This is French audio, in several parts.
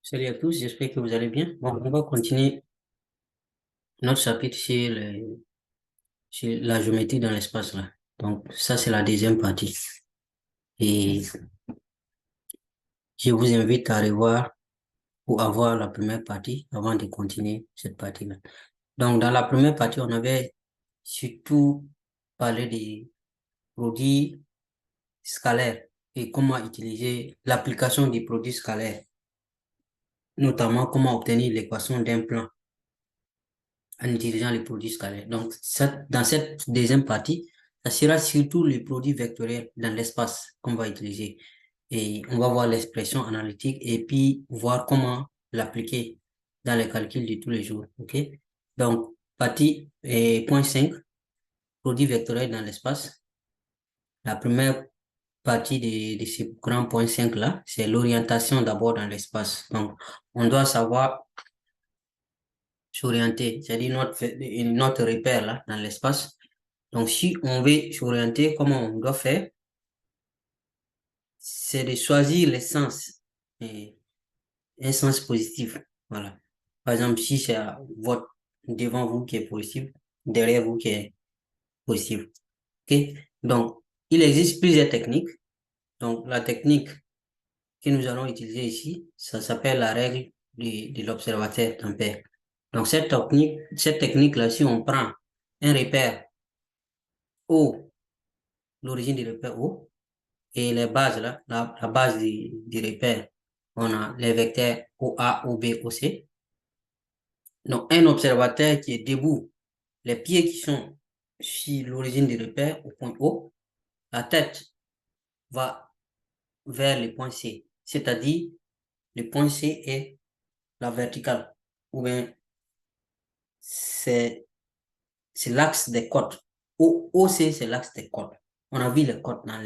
Salut à tous, j'espère que vous allez bien. Bon, on va continuer notre chapitre sur la géométrie dans l'espace là. Donc, ça, c'est la deuxième partie. Et je vous invite à revoir ou à voir la première partie avant de continuer cette partie-là. Donc, dans la première partie, on avait surtout parlé des produits scalaires et comment utiliser l'application des produits scalaires, notamment comment obtenir l'équation d'un plan en utilisant les produits scalaires. Donc, dans cette deuxième partie, ça sera surtout les produits vectoriels dans l'espace qu'on va utiliser. Et on va voir l'expression analytique et puis voir comment l'appliquer dans les calculs de tous les jours. OK? Donc, partie point 5, produits vectoriels dans l'espace. La première partie de ce grand point 5 là, c'est l'orientation d'abord dans l'espace. Donc, on doit savoir s'orienter, c'est-à-dire notre repère là, dans l'espace. Donc, si on veut s'orienter, comment on doit faire? C'est de choisir les sens, et un sens positif. Voilà. Par exemple, si c'est devant vous qui est positif, derrière vous qui est positif. OK? Donc, il existe plusieurs techniques. Donc, la technique que nous allons utiliser ici, ça s'appelle la règle de l'observateur tempère. Donc, cette technique-là, si on prend un repère O, l'origine du repère O, et les bases, là, la base du repère, on a les vecteurs OA, OB, OC. Donc, un observateur qui est debout, les pieds qui sont sur l'origine du repère au point O, la tête va vers le point C, c'est-à-dire le point C est la verticale, ou bien c'est l'axe des côtes. OC, c'est l'axe des côtes. On a vu les côtes dans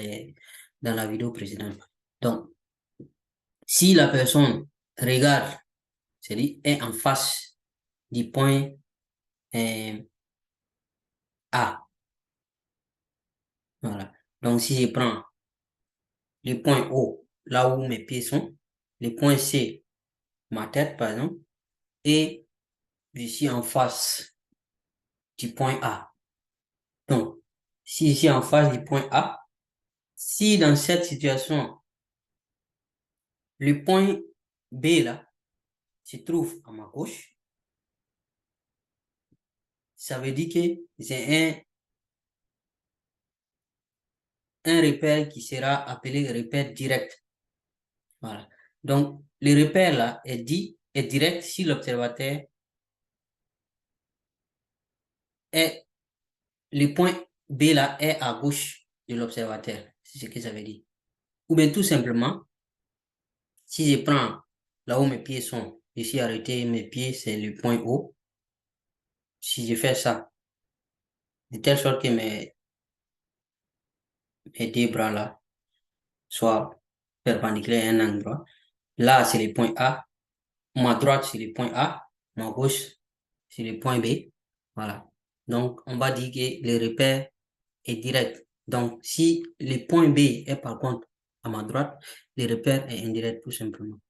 la vidéo précédente. Donc, si la personne regarde, c'est-à-dire est en face du point A, voilà. Donc, si je prends le point O, là où mes pieds sont, le point C, ma tête, par exemple, et je suis en face du point A. Donc, si je suis en face du point A, si dans cette situation, le point B, là, se trouve à ma gauche, ça veut dire que j'ai un repère qui sera appelé repère direct. Voilà. Donc, le repère là est direct si l'observateur est, le point B là est à gauche de l'observateur. C'est ce que ça veut dire. Ou bien tout simplement, si je prends là où mes pieds sont, ici arrêté, mes pieds c'est le point O. Si je fais ça, de telle sorte que mes deux bras là soient perpendiculaires à un angle droit. Là, c'est le point A. Ma droite, c'est le point A. Ma gauche, c'est le point B. Voilà. Donc, on va dire que le repère est direct. Donc, si le point B est par contre à ma droite, le repère est indirect tout simplement.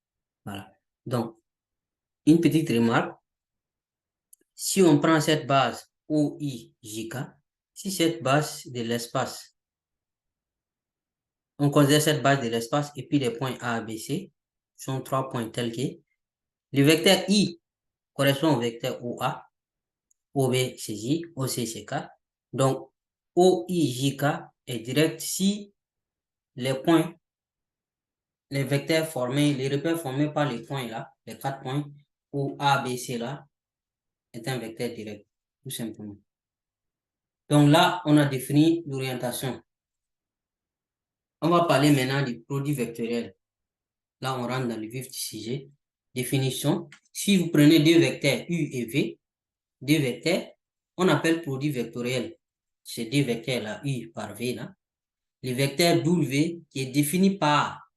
Voilà. Donc, une petite remarque. Si on prend cette base OIJK, si cette base de l'espace, on considère cette base de l'espace et puis les points A, B, C sont trois points tels que le vecteur I correspond au vecteur OA, OB c'est J, OC c'est K. Donc, OIJK est direct si les points, les vecteurs formés, les repères formés par les points là, les quatre points, ou A, B, C là, est un vecteur direct, tout simplement. Donc là, on a défini l'orientation. On va parler maintenant du produit vectoriel. Là, on rentre dans le vif du sujet. Définition. Si vous prenez deux vecteurs U et V, deux vecteurs, on appelle produit vectoriel. Ces deux vecteurs-là, U par V, là. Le vecteur W qui est défini par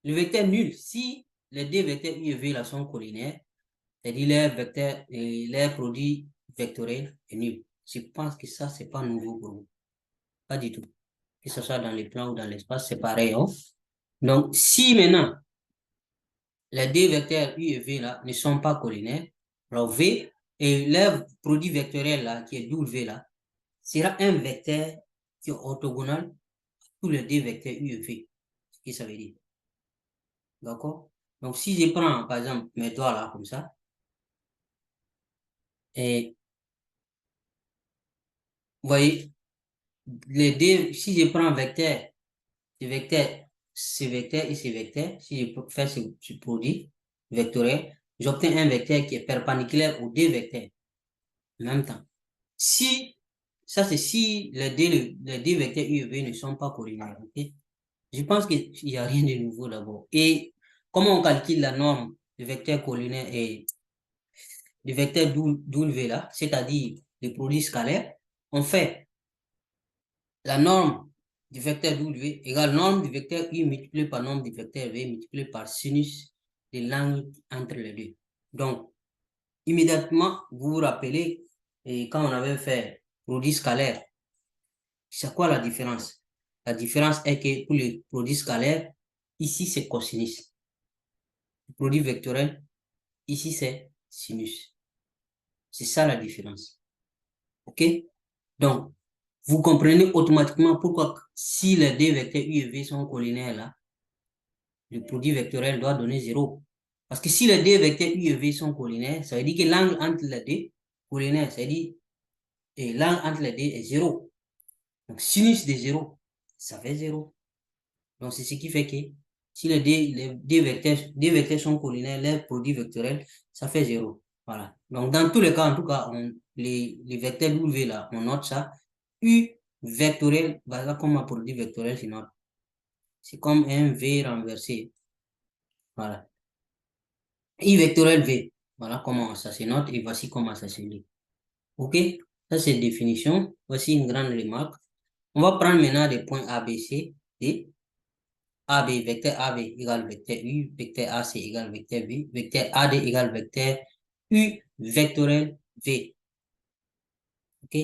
le vecteur nul. Si les deux vecteurs U et V là sont collinaires, c'est-à-dire leur vecteur et leur produit vectoriel est nul. Je pense que ça, c'est pas nouveau pour vous. Pas du tout. Que ce soit dans les plans ou dans l'espace, c'est pareil. Hein? Donc, si maintenant, les deux vecteurs U et V là ne sont pas collinaires. Alors V et leur produit vectoriel là, qui est W là, sera un vecteur qui est orthogonal à tous les deux vecteurs U et V. Ce que ça veut dire. D'accord? Donc si je prends par exemple mes doigts là comme ça, et vous voyez, les deux, si je prends ce vecteur, ce vecteur et ce vecteur, si je fais ce produit vectoriel, j'obtiens un vecteur qui est perpendiculaire aux deux vecteurs en même temps. Si, ça c'est si les deux vecteurs U et V ne sont pas collinaires, ok? Je pense qu'il n'y a rien de nouveau d'abord. Et comment on calcule la norme du vecteur collinaire et du vecteur W là, c'est-à-dire le produit scalaire, on fait la norme du vecteur W égale norme du vecteur U multiplié par norme du vecteur V multiplié par sinus de l'angle entre les deux. Donc, immédiatement, vous vous rappelez, et quand on avait fait produit scalaire, c'est quoi la différence? La différence est que pour le produit scalaire, ici c'est cosinus. Le produit vectoriel, ici c'est sinus. C'est ça la différence. OK? Donc, vous comprenez automatiquement pourquoi si les deux vecteurs U et V sont collinaires là, le produit vectoriel doit donner 0. Parce que si les deux vecteurs U et V sont collinaires, ça veut dire que l'angle entre les deux, collinaire, ça veut dire l'angle entre les deux est 0. Donc, sinus de 0, ça fait 0. Donc, c'est ce qui fait que si les deux vecteurs sont collinaires, leur produit vectoriel, ça fait 0. Voilà. Donc, dans tous les cas, en tout cas, les vecteurs W là, on note ça. U vectoriel, voilà comme un produit vectoriel, c'est comme un V renversé. Voilà. I vectoriel V. Voilà comment ça se note et voici comment ça se lit. OK? Ça, c'est définition. Voici une grande remarque. On va prendre maintenant des points A, B, C, D. AB, vecteur AB égale vecteur U, vecteur AC égale vecteur V, vecteur AD égale vecteur U vectoriel V. OK?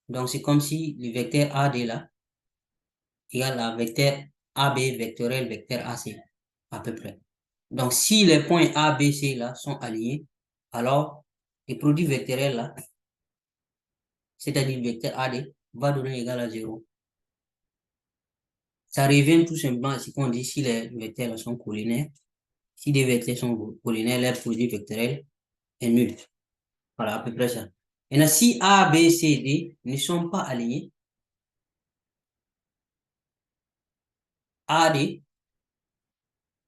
Donc, c'est comme si le vecteur AD là égale à vecteur AB vectoriel vecteur AC, à peu près. Donc, si les points A, B, C là sont alignés, alors le produit vectoriel là, c'est-à-dire le vecteur AD, va donner égal à 0. Ça revient tout simplement à ce qu'on dit si les vecteurs là sont collinaires. Si des vecteurs sont collinaires, leur produit vectoriel est nul. Voilà, à peu près ça. Maintenant, si A, B, C, D ne sont pas alignés, AD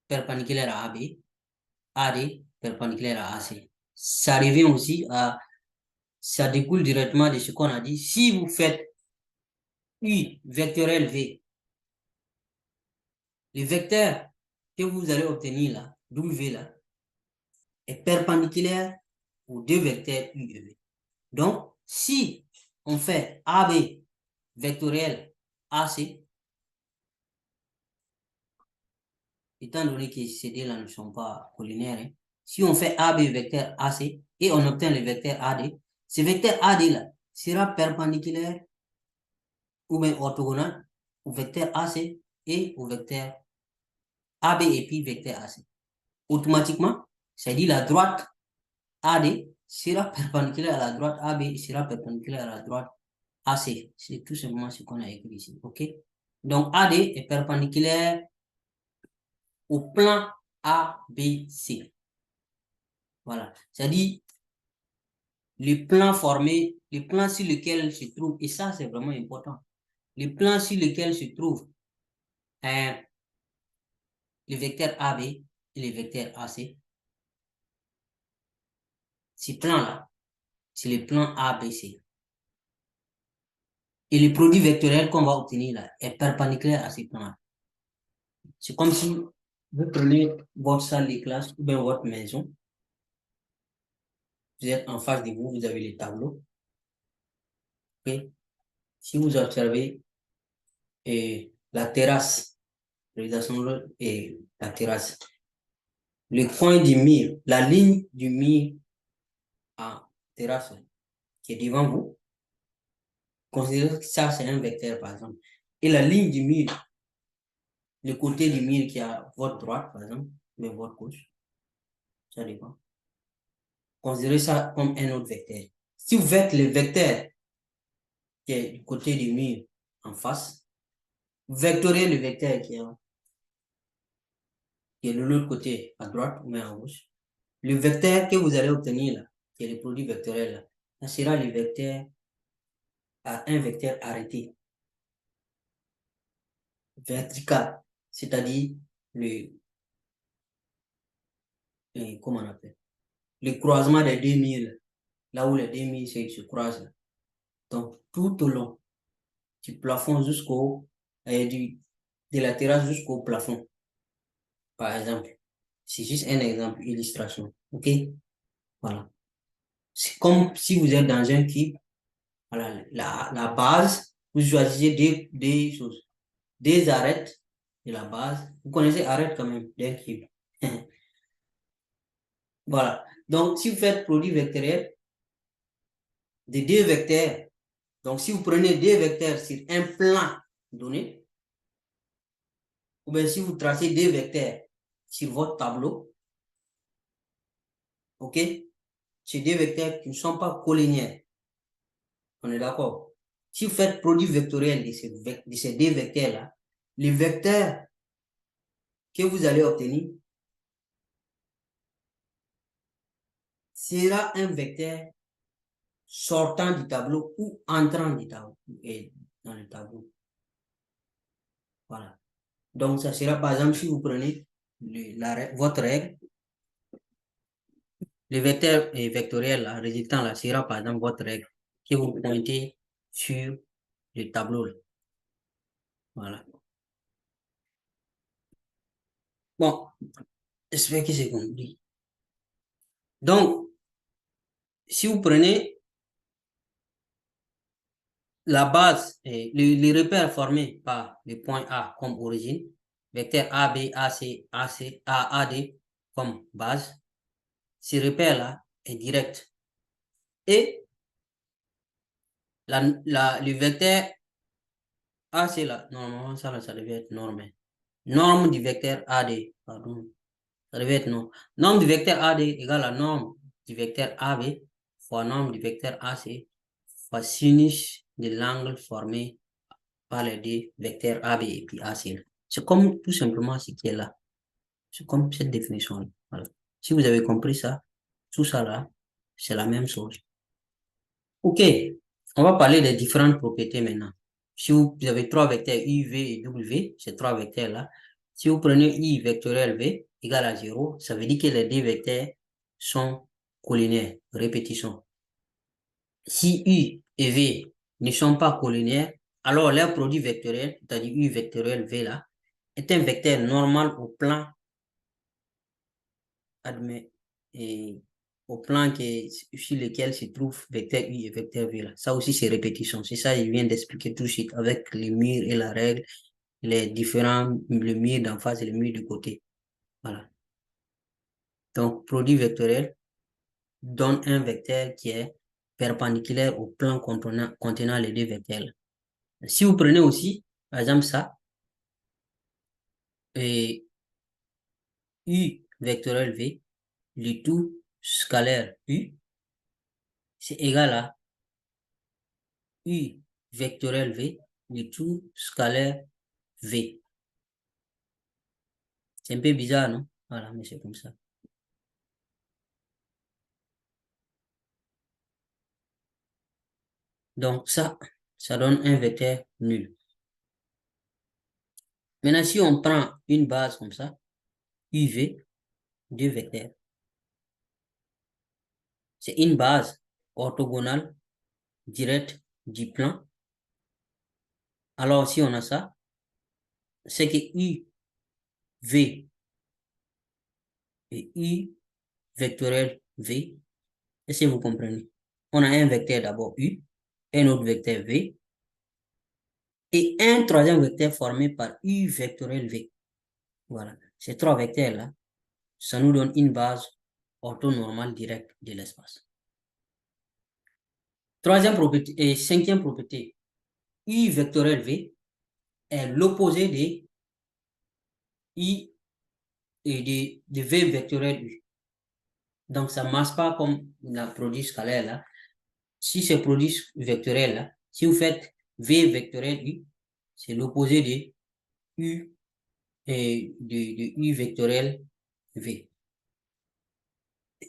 perpendiculaire à AB, AD perpendiculaire à AC. Ça revient aussi à, ça découle directement de ce qu'on a dit. Si vous faites U vectoriel V, le vecteur que vous allez obtenir là, W là, est perpendiculaire aux deux vecteurs U et V. Donc, si on fait AB vectoriel AC, étant donné que ces deux-là ne sont pas collinaires, hein, si on fait AB vecteur AC et on obtient le vecteur AD, ce vecteur AD-là sera perpendiculaire ou bien orthogonal au vecteur AC et au vecteur AB et puis vecteur AC. Automatiquement, c'est-à-dire la droite AD sera perpendiculaire à la droite AB et sera perpendiculaire à la droite AC. C'est tout simplement ce qu'on a écrit ici. OK? Donc, AD est perpendiculaire au plan ABC. Voilà. C'est-à-dire, le plan formé, le plan sur lequel se trouve, et ça, c'est vraiment important, le plan sur lequel se trouve le vecteur AB et le vecteur AC, ce plan-là, c'est le plan ABC. Et le produit vectoriel qu'on va obtenir là est perpendiculaire à ce plan-là. C'est comme si vous prenez votre salle de classe ou bien votre maison, vous êtes en face de vous, vous avez les tableaux. Et si vous observez la terrasse, et la terrasse, le coin du mur, la ligne du mur en terrasse qui est devant vous, considérez que ça c'est un vecteur par exemple. Et la ligne du mur, le côté du mur qui est à votre droite par exemple, ou votre gauche, Ça dépend. Considérez ça comme un autre vecteur. Si vous faites le vecteur qui est du côté du mur en face, vectorez le vecteur qui est de l'autre côté à droite ou bien à gauche. Le vecteur que vous allez obtenir là, qui est le produit vectoriel là, ça sera le vecteur à un vecteur arrêté, vertical, c'est-à-dire comment on appelle, le croisement des deux murs, là où les deux murs se croisent. Donc, tout au long du plafond de la terrasse jusqu'au plafond, par exemple. C'est juste un exemple, illustration. OK? Voilà. C'est comme si vous êtes dans un cube. Voilà, la base, vous choisissez des choses. Des arêtes de la base. Vous connaissez arête quand même d'un cube. Voilà. Donc, si vous faites produit vectoriel de deux vecteurs, donc si vous prenez deux vecteurs sur un plan donné, ou bien si vous tracez deux vecteurs sur votre tableau, OK? C'est deux vecteurs qui ne sont pas collinéaires. On est d'accord? Si vous faites produit vectoriel de ces deux vecteurs-là, le vecteur que vous allez obtenir sera un vecteur sortant du tableau ou entrant du tableau, dans le tableau. Voilà. Donc, ça sera, par exemple, si vous prenez votre règle, le vecteur vectoriel là, résultant là, sera, par exemple, votre règle que vous pointez sur le tableau. Là. Voilà. Bon, j'espère que c'est compris. Donc, si vous prenez la base, les repères formés par le point A comme origine, vecteur AB, AC, AC, AD comme base, ce repère-là est direct. Et le vecteur AC, là, normalement, ça devait être normé. Norme du vecteur AD, pardon, ça devait être non. Norme du vecteur AD égale à norme du vecteur AB fois norme du vecteur AC fois sinus de l'angle formé par les deux vecteurs AB et puis AC. C'est comme tout simplement ce qui est là. C'est comme cette définition-là. Voilà. Si vous avez compris ça, tout ça là, c'est la même chose. OK, on va parler des différentes propriétés maintenant. Si vous avez trois vecteurs U, V et W, ces trois vecteurs-là, si vous prenez I vectoriel V égale à 0, ça veut dire que les deux vecteurs sont collinaires. Répétition. Si U et V ne sont pas collinaires, alors leur produit vectoriel, c'est-à-dire U vectoriel V là, est un vecteur normal au plan, admet, et au plan sur lequel se trouve vecteur U et vecteur V là. Ça aussi, c'est répétition. C'est ça, je viens d'expliquer tout de suite avec les murs et la règle, les différents, le mur d'en face et le mur de côté. Voilà. Donc, produit vectoriel donne un vecteur qui est perpendiculaire au plan contenant les deux vecteurs. Si vous prenez aussi, par exemple, ça, et U vectoriel V, le tout scalaire U, c'est égal à U vectoriel V, le tout scalaire V. C'est un peu bizarre, non? Voilà, mais c'est comme ça. Donc ça donne un vecteur nul. Maintenant, si on prend une base comme ça, UV, deux vecteurs, c'est une base orthogonale directe du plan. Alors, si on a ça, c'est que UV et U vectoriel V, est-ce que vous comprenez? On a un vecteur d'abord U, un autre vecteur V, et un troisième vecteur formé par U vectoriel V. Voilà. Ces trois vecteurs-là, ça nous donne une base orthonormale directe de l'espace. Troisième propriété et cinquième propriété, U vectoriel V est l'opposé de I et de V vectoriel U. Donc, ça ne marche pas comme la produit scalaire là. Si c'est produit vectoriel là, si vous faites V vectoriel U, c'est l'opposé de U et de U vectoriel V.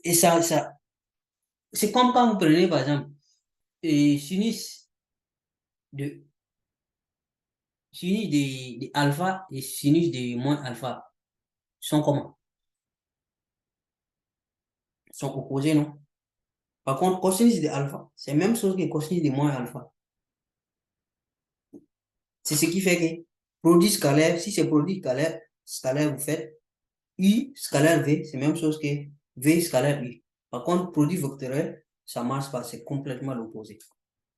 Et c'est comme quand vous prenez par exemple sinus de alpha et sinus de moins alpha sont comment? Sont opposés, non? Par contre, cosinus de alpha, c'est la même chose que cosinus de moins alpha. C'est ce qui fait que produit scalaire, si c'est produit scalaire, vous faites U scalaire V, c'est la même chose que V scalaire U. Par contre, produit vectoriel, ça ne marche pas, c'est complètement l'opposé.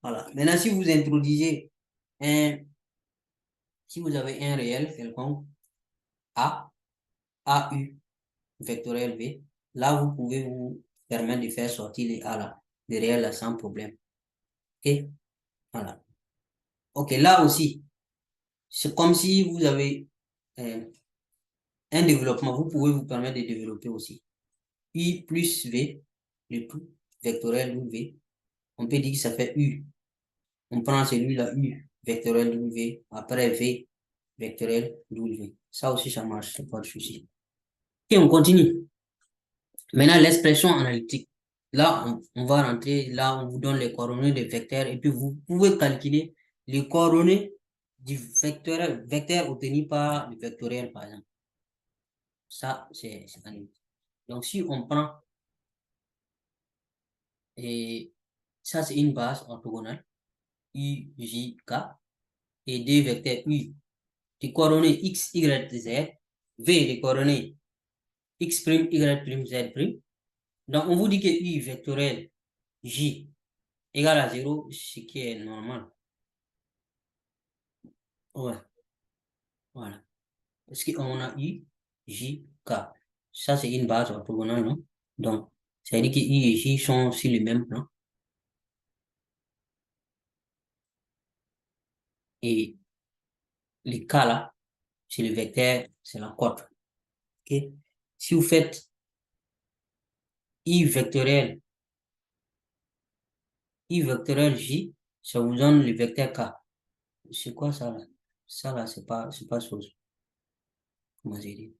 Voilà. Maintenant, si vous introduisez si vous avez un réel quelconque, A, AU, vectoriel V, là, vous pouvez vous permettre de faire sortir les A là, les réels là, sans problème. OK? Voilà. OK, là aussi, c'est comme si vous avez un développement, vous pouvez vous permettre de développer aussi. U plus V, le tout, vectoriel V, on peut dire que ça fait U. On prend celui-là, U, vectoriel W, après V, vectoriel W. Ça aussi, ça marche, c'est pas de souci. Et on continue. Maintenant, l'expression analytique. Là, on va rentrer, là, on vous donne les coordonnées des vecteurs et puis vous pouvez calculer les coordonnées du vecteur obtenu par le vectoriel, par exemple. Ça, c'est analytique. Donc, si on prend, et ça, c'est une base orthogonale, U, J, K, et deux vecteurs U, des coordonnées X, Y, Z, V, des coordonnées X', Y', Z'. Donc, on vous dit que U vectoriel J égale à 0, ce qui est normal. Ouais, voilà. Parce qu'on a U, J, K. Ça, c'est une base orthogonale, non? Donc, ça veut dire que U et J sont sur le même plan. Et les K là, c'est le vecteur, c'est la cote. OK? Si vous faites I vectoriel J, ça vous donne le vecteur K. C'est quoi ça là? Ça là, c'est pas chose. Comment dire?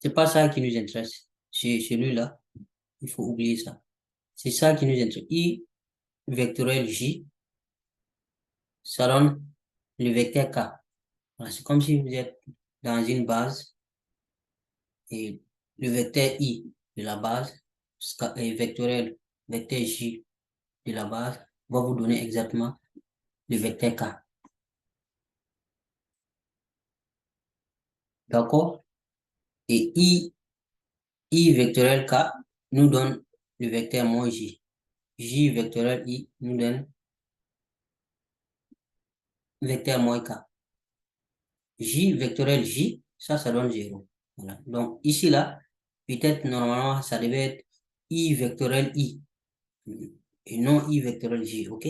C'est pas ça qui nous intéresse. C'est celui-là. Il faut oublier ça. C'est ça qui nous intéresse. I vectoriel J, ça donne le vecteur K. Voilà, c'est comme si vous êtes dans une base et le vecteur I de la base et vectoriel vecteur J de la base va vous donner exactement le vecteur K. D'accord? Et I vectoriel K nous donne le vecteur moins J. J vectoriel I nous donne vecteur moins K. J vectoriel J, ça donne 0. Voilà. Donc, ici, là, peut-être, normalement, ça devait être I vectoriel I, et non I vectoriel J, OK?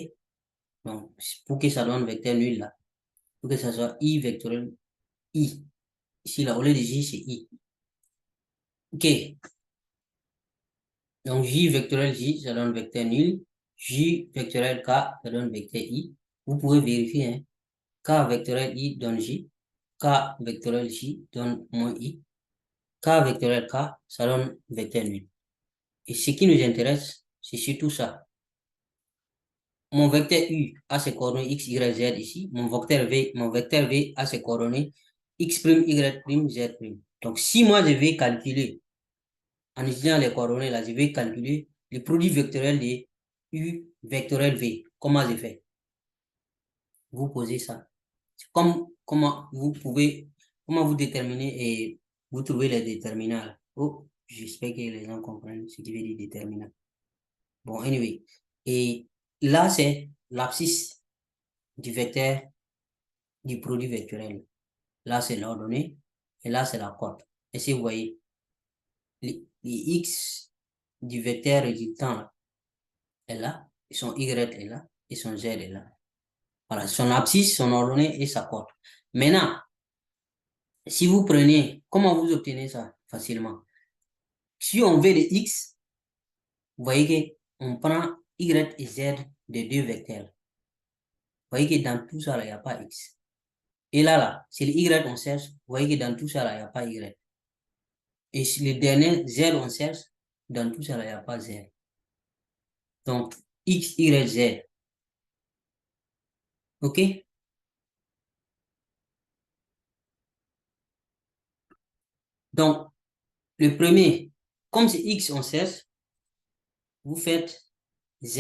Donc, pour que ça donne vecteur nul, là, pour que ça soit I vectoriel I. Ici, là, au lieu de J, c'est I. OK. Donc, J vectoriel J, ça donne vecteur nul. J vectoriel K, ça donne vecteur I. Vous pouvez vérifier, hein. K vectoriel I donne J. K vectoriel J donne moins I. K vectoriel K, ça donne vecteur nul. Et ce qui nous intéresse, c'est surtout ça. Mon vecteur U a ses coordonnées X, Y, Z ici. Mon vecteur V a ses coordonnées X', Y', Z'. Donc, si moi je vais calculer, en utilisant les coordonnées là, je vais calculer le produit vectoriel de U vectoriel V. Comment je fais? Vous posez ça. Comment vous déterminez et vous trouvez les déterminants. Oh, j'espère que les gens comprennent ce qui veut dire déterminant. Bon, anyway. Et là, c'est l'abscisse du vecteur du produit vectoriel. Là, c'est l'ordonnée. Et là, c'est la cote. Et si vous voyez, les X du vecteur résultant est là, et son Y est là, et son Z est là. Voilà, son abscisse, son ordonnée et sa cote. Maintenant, Si vous prenez, comment vous obtenez ça facilement? Si on veut les x, vous voyez qu'on prend y et z de deux vecteurs. Vous voyez que dans tout ça, il n'y a pas x. Et là, c'est le y on cherche. Vous voyez que dans tout ça, il n'y a pas y. Et le dernier, z on cherche. Dans tout ça, il n'y a pas z. Donc, x, y, z. OK? Donc, le premier, comme c'est x on cherche, vous faites z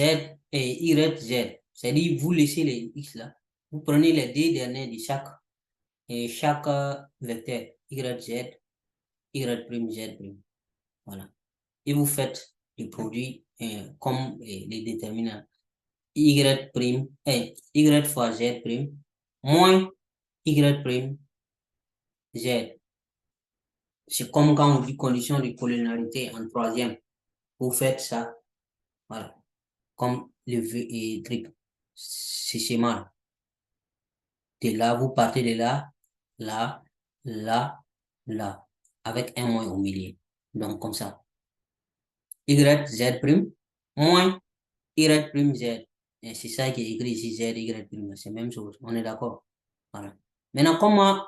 et y, z. C'est-à-dire, vous laissez les x là. Vous prenez les deux derniers de chaque vecteur, y, z, y', z'. Voilà. Et vous faites le produit comme les déterminants. Y', y fois z' moins y', z. C'est comme quand on dit condition de collinéarité en troisième. Vous faites ça, voilà, comme le truc, c'est schéma. De là, vous partez de là, là, là, là, avec un moins au milieu. Donc, comme ça. Y, z', moins y', z. Et c'est ça qui est écrit ici, z, y'. C'est la même chose. On est d'accord? Voilà. Maintenant, comment,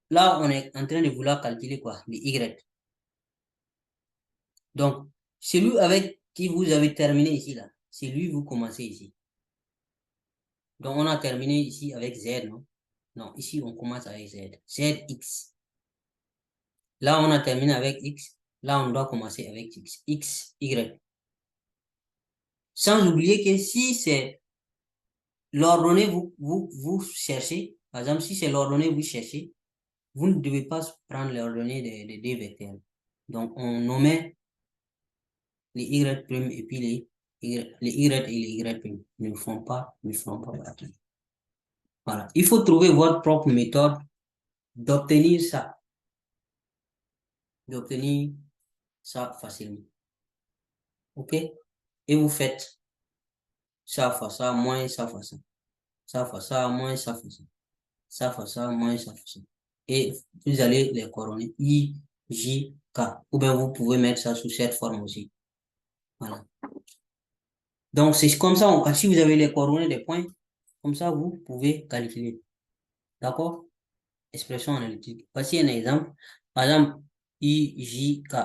là, on est en train de vouloir calculer quoi? Le y. Donc, celui avec qui vous avez terminé ici, là, c'est lui, vous commencez ici. Donc, on a terminé ici avec z, non? Non, ici, on commence avec z. Zx. Là, on a terminé avec x. Là, on doit commencer avec x. X, y. Sans oublier que si c'est l'ordonnée, vous cherchez, par exemple, si c'est l'ordonnée, vous cherchez, vous ne devez pas prendre l'ordonnée des deux vecteurs. Donc, on nommait les y' et puis les y et les y' ne font pas partie. Voilà. Il faut trouver votre propre méthode d'obtenir ça. D'obtenir ça facilement. OK? Et vous faites ça fois ça, moins ça fois ça. Ça fois ça, moins ça fois ça. Ça fois ça, moins ça fois ça. Et vous allez les coordonner I, J, K. Ou bien vous pouvez mettre ça sous cette forme aussi. Voilà. Donc, c'est comme ça, si vous avez les coordonnées des points, comme ça, vous pouvez calculer. D'accord? Expression analytique. Voici un exemple. Par exemple, IJK.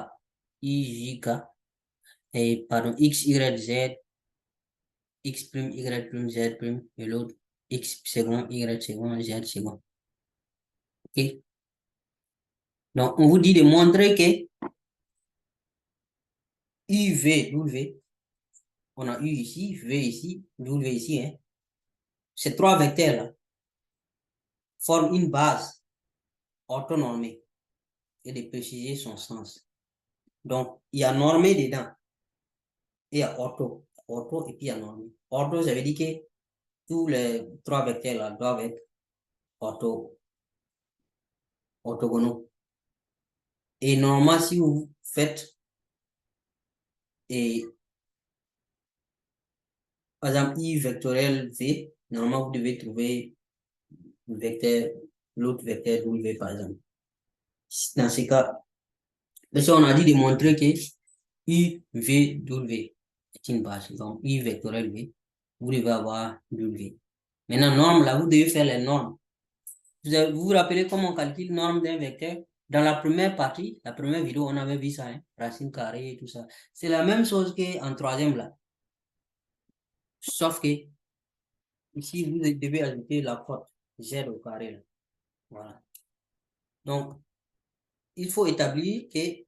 IJK. Et pardon, X, Y, Z. X', Y', Z'. Et l'autre, X second, Y second, Z second. OK? Donc, on vous dit de montrer que U, V, W. On a U ici, V ici, W ici. Hein. Ces trois vecteurs-là forment une base orthonormée et de préciser son sens. Donc, il y a normé dedans et il y a ortho. Ortho et puis il y a normé. Ortho, ça veut dire que tous les trois vecteurs là doivent être orthogonaux. Et normalement, si vous faites, et, par exemple, I vectoriel V, normalement, vous devez trouver le vecteur, l'autre vecteur W, par exemple. Dans ce cas, parce qu'on a dit de montrer que I, V, W est une base. Donc, I vectoriel V, vous devez avoir W. Maintenant, norme, là, vous devez faire les normes. Vous vous rappelez comment on calcule norme d'un vecteur? Dans la première partie, la première vidéo, on avait vu ça, hein? Racine carrée et tout ça. C'est la même chose qu'en troisième là. Sauf que ici, vous devez ajouter la cote z au carré là. Voilà. Donc, il faut établir que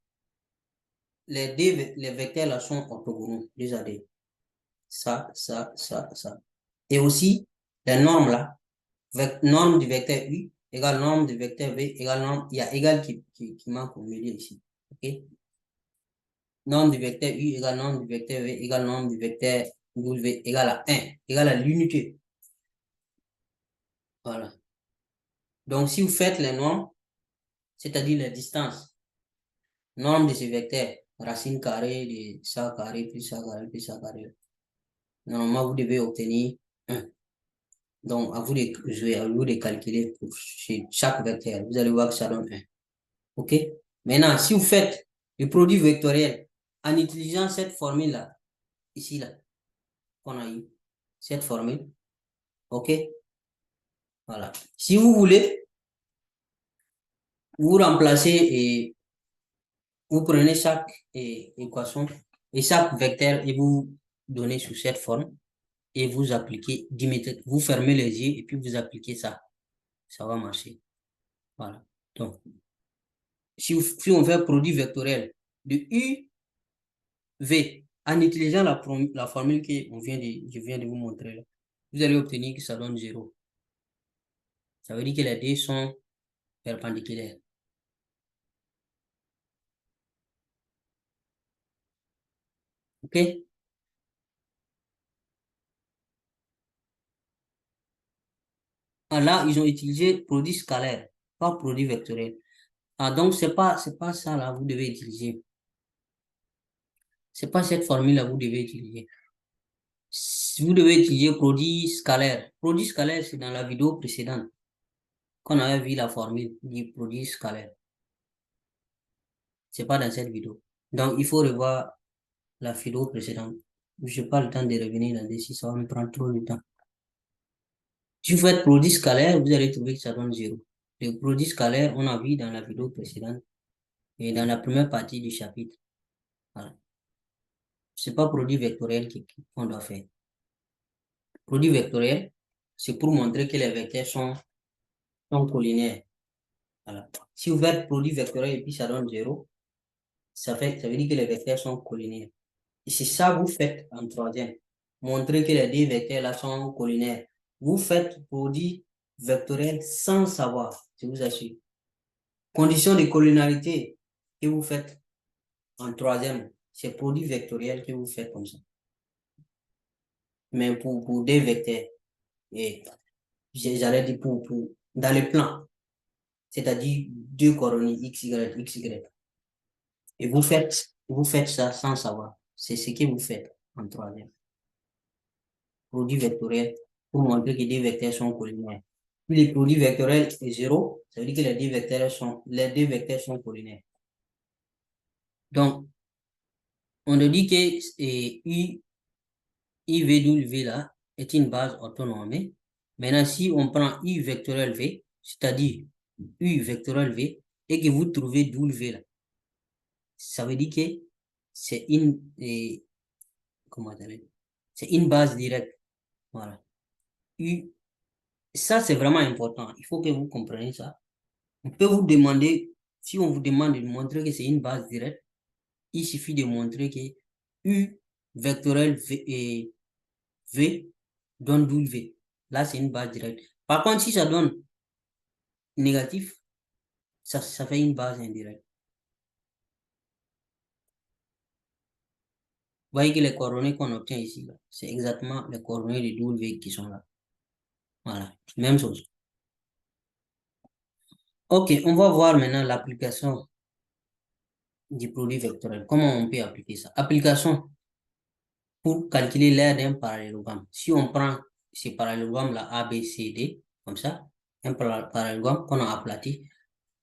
les vecteurs là sont orthogonaux, déjà des. Ça. Et aussi, les normes là, norme du vecteur U égale norme du vecteur V égale norme, il y a égal qui manque au milieu ici. OK? Norme du vecteur U égale norme du vecteur V égale norme du vecteur W égale à 1, égale à l'unité. Voilà. Donc, si vous faites les normes, c'est-à-dire les distances, norme de ce vecteur, racine carrée de ça carré plus ça carré plus ça carré. Normalement, vous devez obtenir 1. Donc, à vous de jouer, à vous de calculer pour chaque vecteur. Vous allez voir que ça donne 1. OK? Maintenant, si vous faites le produit vectoriel en utilisant cette formule-là, ici, là, qu'on a eu, cette formule, OK? Voilà. Si vous voulez, vous remplacez et vous prenez chaque équation et chaque vecteur et vous donnez sous cette forme et vous appliquez, vous fermez les yeux et puis vous appliquez ça. Ça va marcher. Voilà. Donc, si on fait un produit vectoriel de UV en utilisant la formule que je viens de vous montrer là, vous allez obtenir que ça donne 0. Ça veut dire que les deux sont perpendiculaires. OK? Ah, là, ils ont utilisé produit scalaire, pas produit vectoriel. Ah, donc, c'est pas ça là, vous devez utiliser. C'est pas cette formule-là, vous devez utiliser. Vous devez utiliser produit scalaire. Produit scalaire, c'est dans la vidéo précédente qu'on avait vu la formule du produit scalaire. C'est pas dans cette vidéo. Donc, il faut revoir la vidéo précédente. Je n'ai pas le temps de revenir là-dessus, ça va me prendre trop de temps. Si vous faites produit scalaire, vous allez trouver que ça donne 0. Le produit scalaire, on a vu dans la vidéo précédente et dans la première partie du chapitre. Voilà. C'est pas produit vectoriel qu'on doit faire. Produit vectoriel, c'est pour montrer que les vecteurs sont collinaires. Voilà. Si vous faites produit vectoriel et puis ça donne 0, ça veut dire que les vecteurs sont collinaires. Et c'est ça que vous faites en troisième. Montrer que les deux vecteurs là sont collinaires. Vous faites produit vectoriel sans savoir, je vous assure. Condition de collinarité que vous faites en troisième, c'est produit vectoriel que vous faites comme ça. Mais pour des vecteurs, et j'allais dire dans le plan, c'est-à-dire deux coordonnées x, y, x, y. Et vous faites ça sans savoir. C'est ce que vous faites en troisième. Produit vectoriel pour montrer que les vecteurs sont collinaires. Puis les produits vectoriels est 0, ça veut dire que les deux vecteurs sont collinaires. Donc, on a dit que IVW là est une base orthonormée. Maintenant, si on prend U vectoriel V, c'est-à-dire U vectoriel V, et que vous trouvez W là, ça veut dire que c'est comment dire, c'est une base directe. Voilà. Ça, c'est vraiment important. Il faut que vous compreniez ça. On peut vous demander, si on vous demande de montrer que c'est une base directe, il suffit de montrer que U vectoriel V donne W. Là, c'est une base directe. Par contre, si ça donne négatif, ça fait une base indirecte. Vous voyez que les coordonnées qu'on obtient ici, c'est exactement les coordonnées de W qui sont là. Voilà, même chose. Ok, on va voir maintenant l'application du produit vectoriel. Comment on peut appliquer ça? Application pour calculer l'aire d'un parallélogramme. Si on prend ce parallélogramme-là A, B, C, D, comme ça, un parallélogramme qu'on a aplati.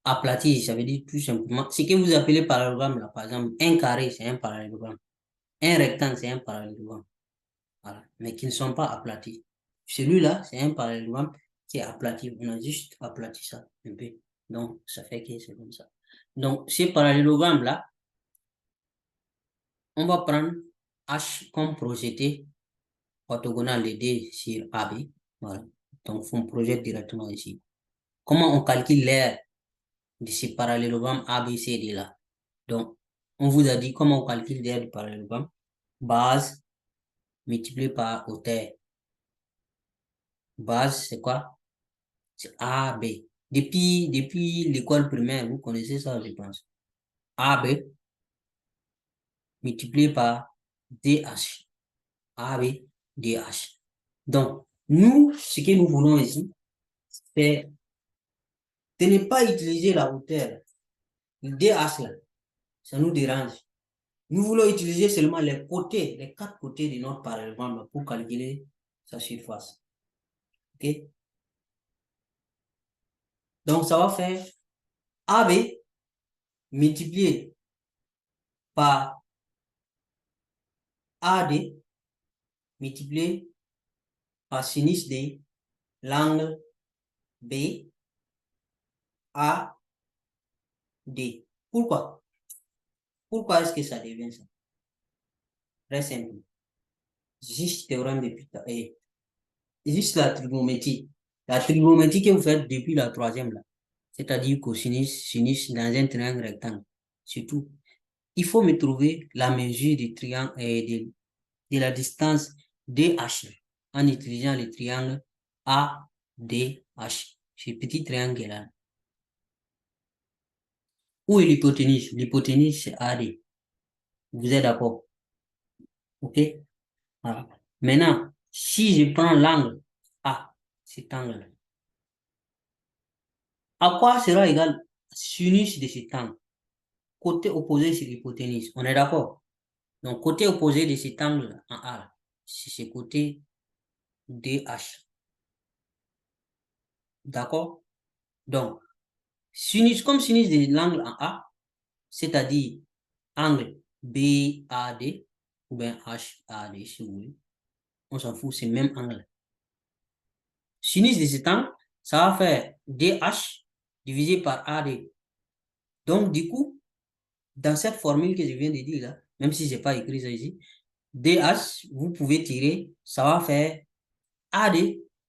Aplati, ça veut dire tout simplement, ce que vous appelez parallélogramme, là, par exemple, un carré, c'est un parallélogramme. Un rectangle, c'est un parallélogramme. Voilà. Mais qui ne sont pas aplatis. Celui-là, c'est un parallélogramme qui est aplati. On a juste aplati ça un peu. Donc, ça fait que c'est comme ça. Donc, ce parallélogramme-là, on va prendre H comme projeté orthogonal de D sur AB. Voilà. Donc, on projette directement ici. Comment on calcule l'aire de ce parallélogramme ABCD là? Donc, on vous a dit comment on calcule l'aire du parallélogramme. Base multipliée par hauteur. Base, c'est quoi? C'est AB. Depuis l'école primaire, vous connaissez ça, je pense. AB multiplié par DH. AB, DH. Donc, nous, ce que nous voulons ici, c'est de ne pas utiliser la hauteur. Le DH, là, ça nous dérange. Nous voulons utiliser seulement les côtés, les quatre côtés de notre parallélogramme pour calculer sa surface. OK? Donc, ça va faire AB multiplié par AD multiplié par sinus de l'angle BAD. Pourquoi? Pourquoi est-ce que ça devient ça? Très simple. Juste théorème de Pythagore. Juste la trigonométrie. La trigonométrie que vous faites depuis la troisième là. C'est-à-dire cosinus, sinus dans un triangle rectangle. C'est tout. Il faut me trouver la mesure du triangle et de la distance DH en utilisant le triangle ADH. Ce petit triangle là. Où est l'hypoténuse? L'hypoténuse, c'est AD. Vous êtes d'accord? OK? Voilà. Maintenant, si je prends l'angle A, cet angle-là, à quoi sera égal sinus de cet angle? Côté opposé sur l'hypoténuse. On est d'accord? Donc, côté opposé de cet angle en A, c'est ce côté DH. D'accord? Donc, sinus comme sinus de l'angle en A, c'est-à-dire angle BAD ou bien HAD si vous voulez. On s'en fout, c'est le même angle. Sinus de cet angle, ça va faire DH divisé par AD. Donc, du coup, dans cette formule que je viens de dire là, même si je n'ai pas écrit ça ici, DH, vous pouvez tirer, ça va faire AD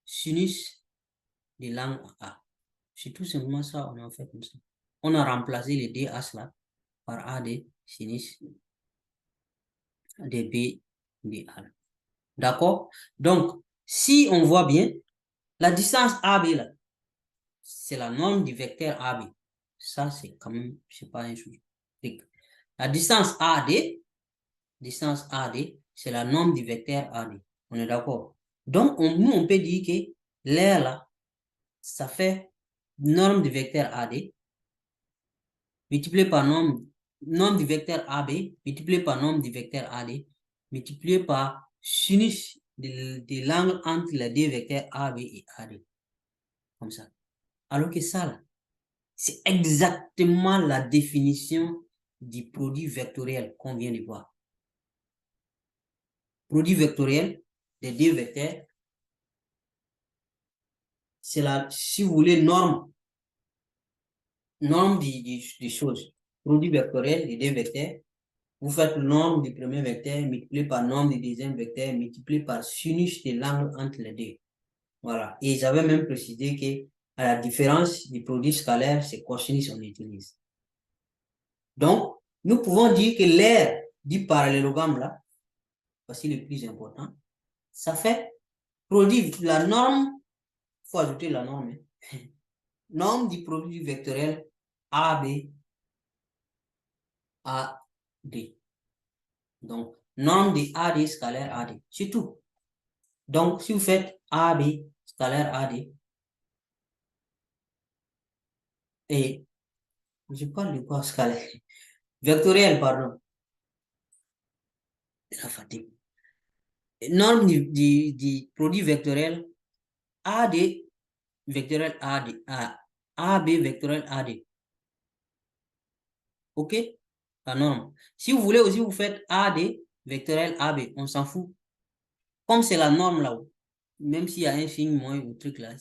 sinus de l'angle A. C'est tout simplement ça, on a fait comme ça. On a remplacé les DH là par AD sinus de B de A. D'accord? Donc, si on voit bien, la distance AB là, c'est la norme du vecteur AB. Ça, c'est quand même, c'est pas un souci. La distance AD, c'est la norme du vecteur AD. On est d'accord? Donc, nous, on peut dire que l'air là, ça fait norme du vecteur AD multiplié par norme du vecteur AB multiplié par norme du vecteur AD multiplié par sinus de l'angle entre les deux vecteurs AB et AD. Comme ça. Alors que ça, là, c'est exactement la définition du produit vectoriel qu'on vient de voir. Produit vectoriel des deux vecteurs, c'est la, si vous voulez, norme des choses. Produit vectoriel des deux vecteurs, vous faites norme du premier vecteur multiplié par norme du deuxième vecteur multiplié par sinus de l'angle entre les deux. Voilà. Et j'avais même précisé que à la différence du produit scalaire, c'est cosinus on utilise. Donc, nous pouvons dire que l'aire du parallélogramme là, voici le plus important, ça fait produit la norme, il faut ajouter la norme, hein. Norme du produit vectoriel AB AD. Donc, norme de AD scalaire AD. C'est tout. Donc, si vous faites AB scalaire AD, et je parle de quoi scalaire? Vectoriel, pardon. La fatigue. Norme du produit vectoriel AD vectoriel AD, AB vectoriel AD. OK? La norme. Si vous voulez aussi, vous faites AD vectoriel AB. On s'en fout. Comme c'est la norme là-haut, même s'il y a un signe moins ou truc là,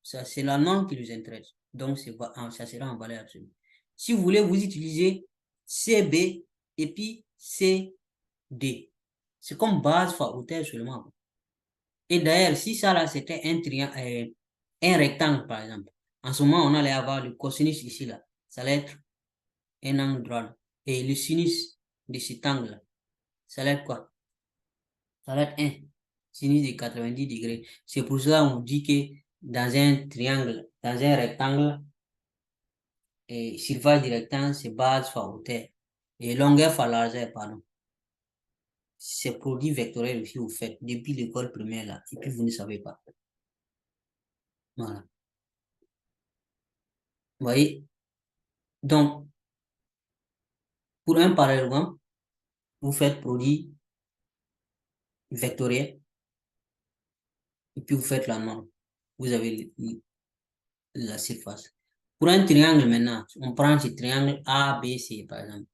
ça, c'est la norme qui nous intéresse. Donc, ça sera en valeur absolue. Si vous voulez, vous utilisez CB et puis CD. C'est comme base fois hauteur seulement. Et d'ailleurs, si ça là, c'était un triangle, un rectangle, par exemple, en ce moment, on allait avoir le cosinus ici, là. Ça allait être un angle droit. Et le sinus de cet angle-là, ça allait être quoi? Ça va être 1. Sinus de 90 degrés. C'est pour ça qu'on dit que dans un triangle, dans un rectangle, et surface du rectangle, c'est base fois hauteur. Et longueur fois largeur, pardon. C'est produit vectoriel aussi, vous faites depuis l'école primaire là. Et puis vous ne savez pas. Voilà. Vous voyez? Donc, pour un parallélogramme, vous faites produit vectoriel et puis vous faites la norme. Vous avez la surface. Pour un triangle maintenant, on prend ce triangle ABC par exemple.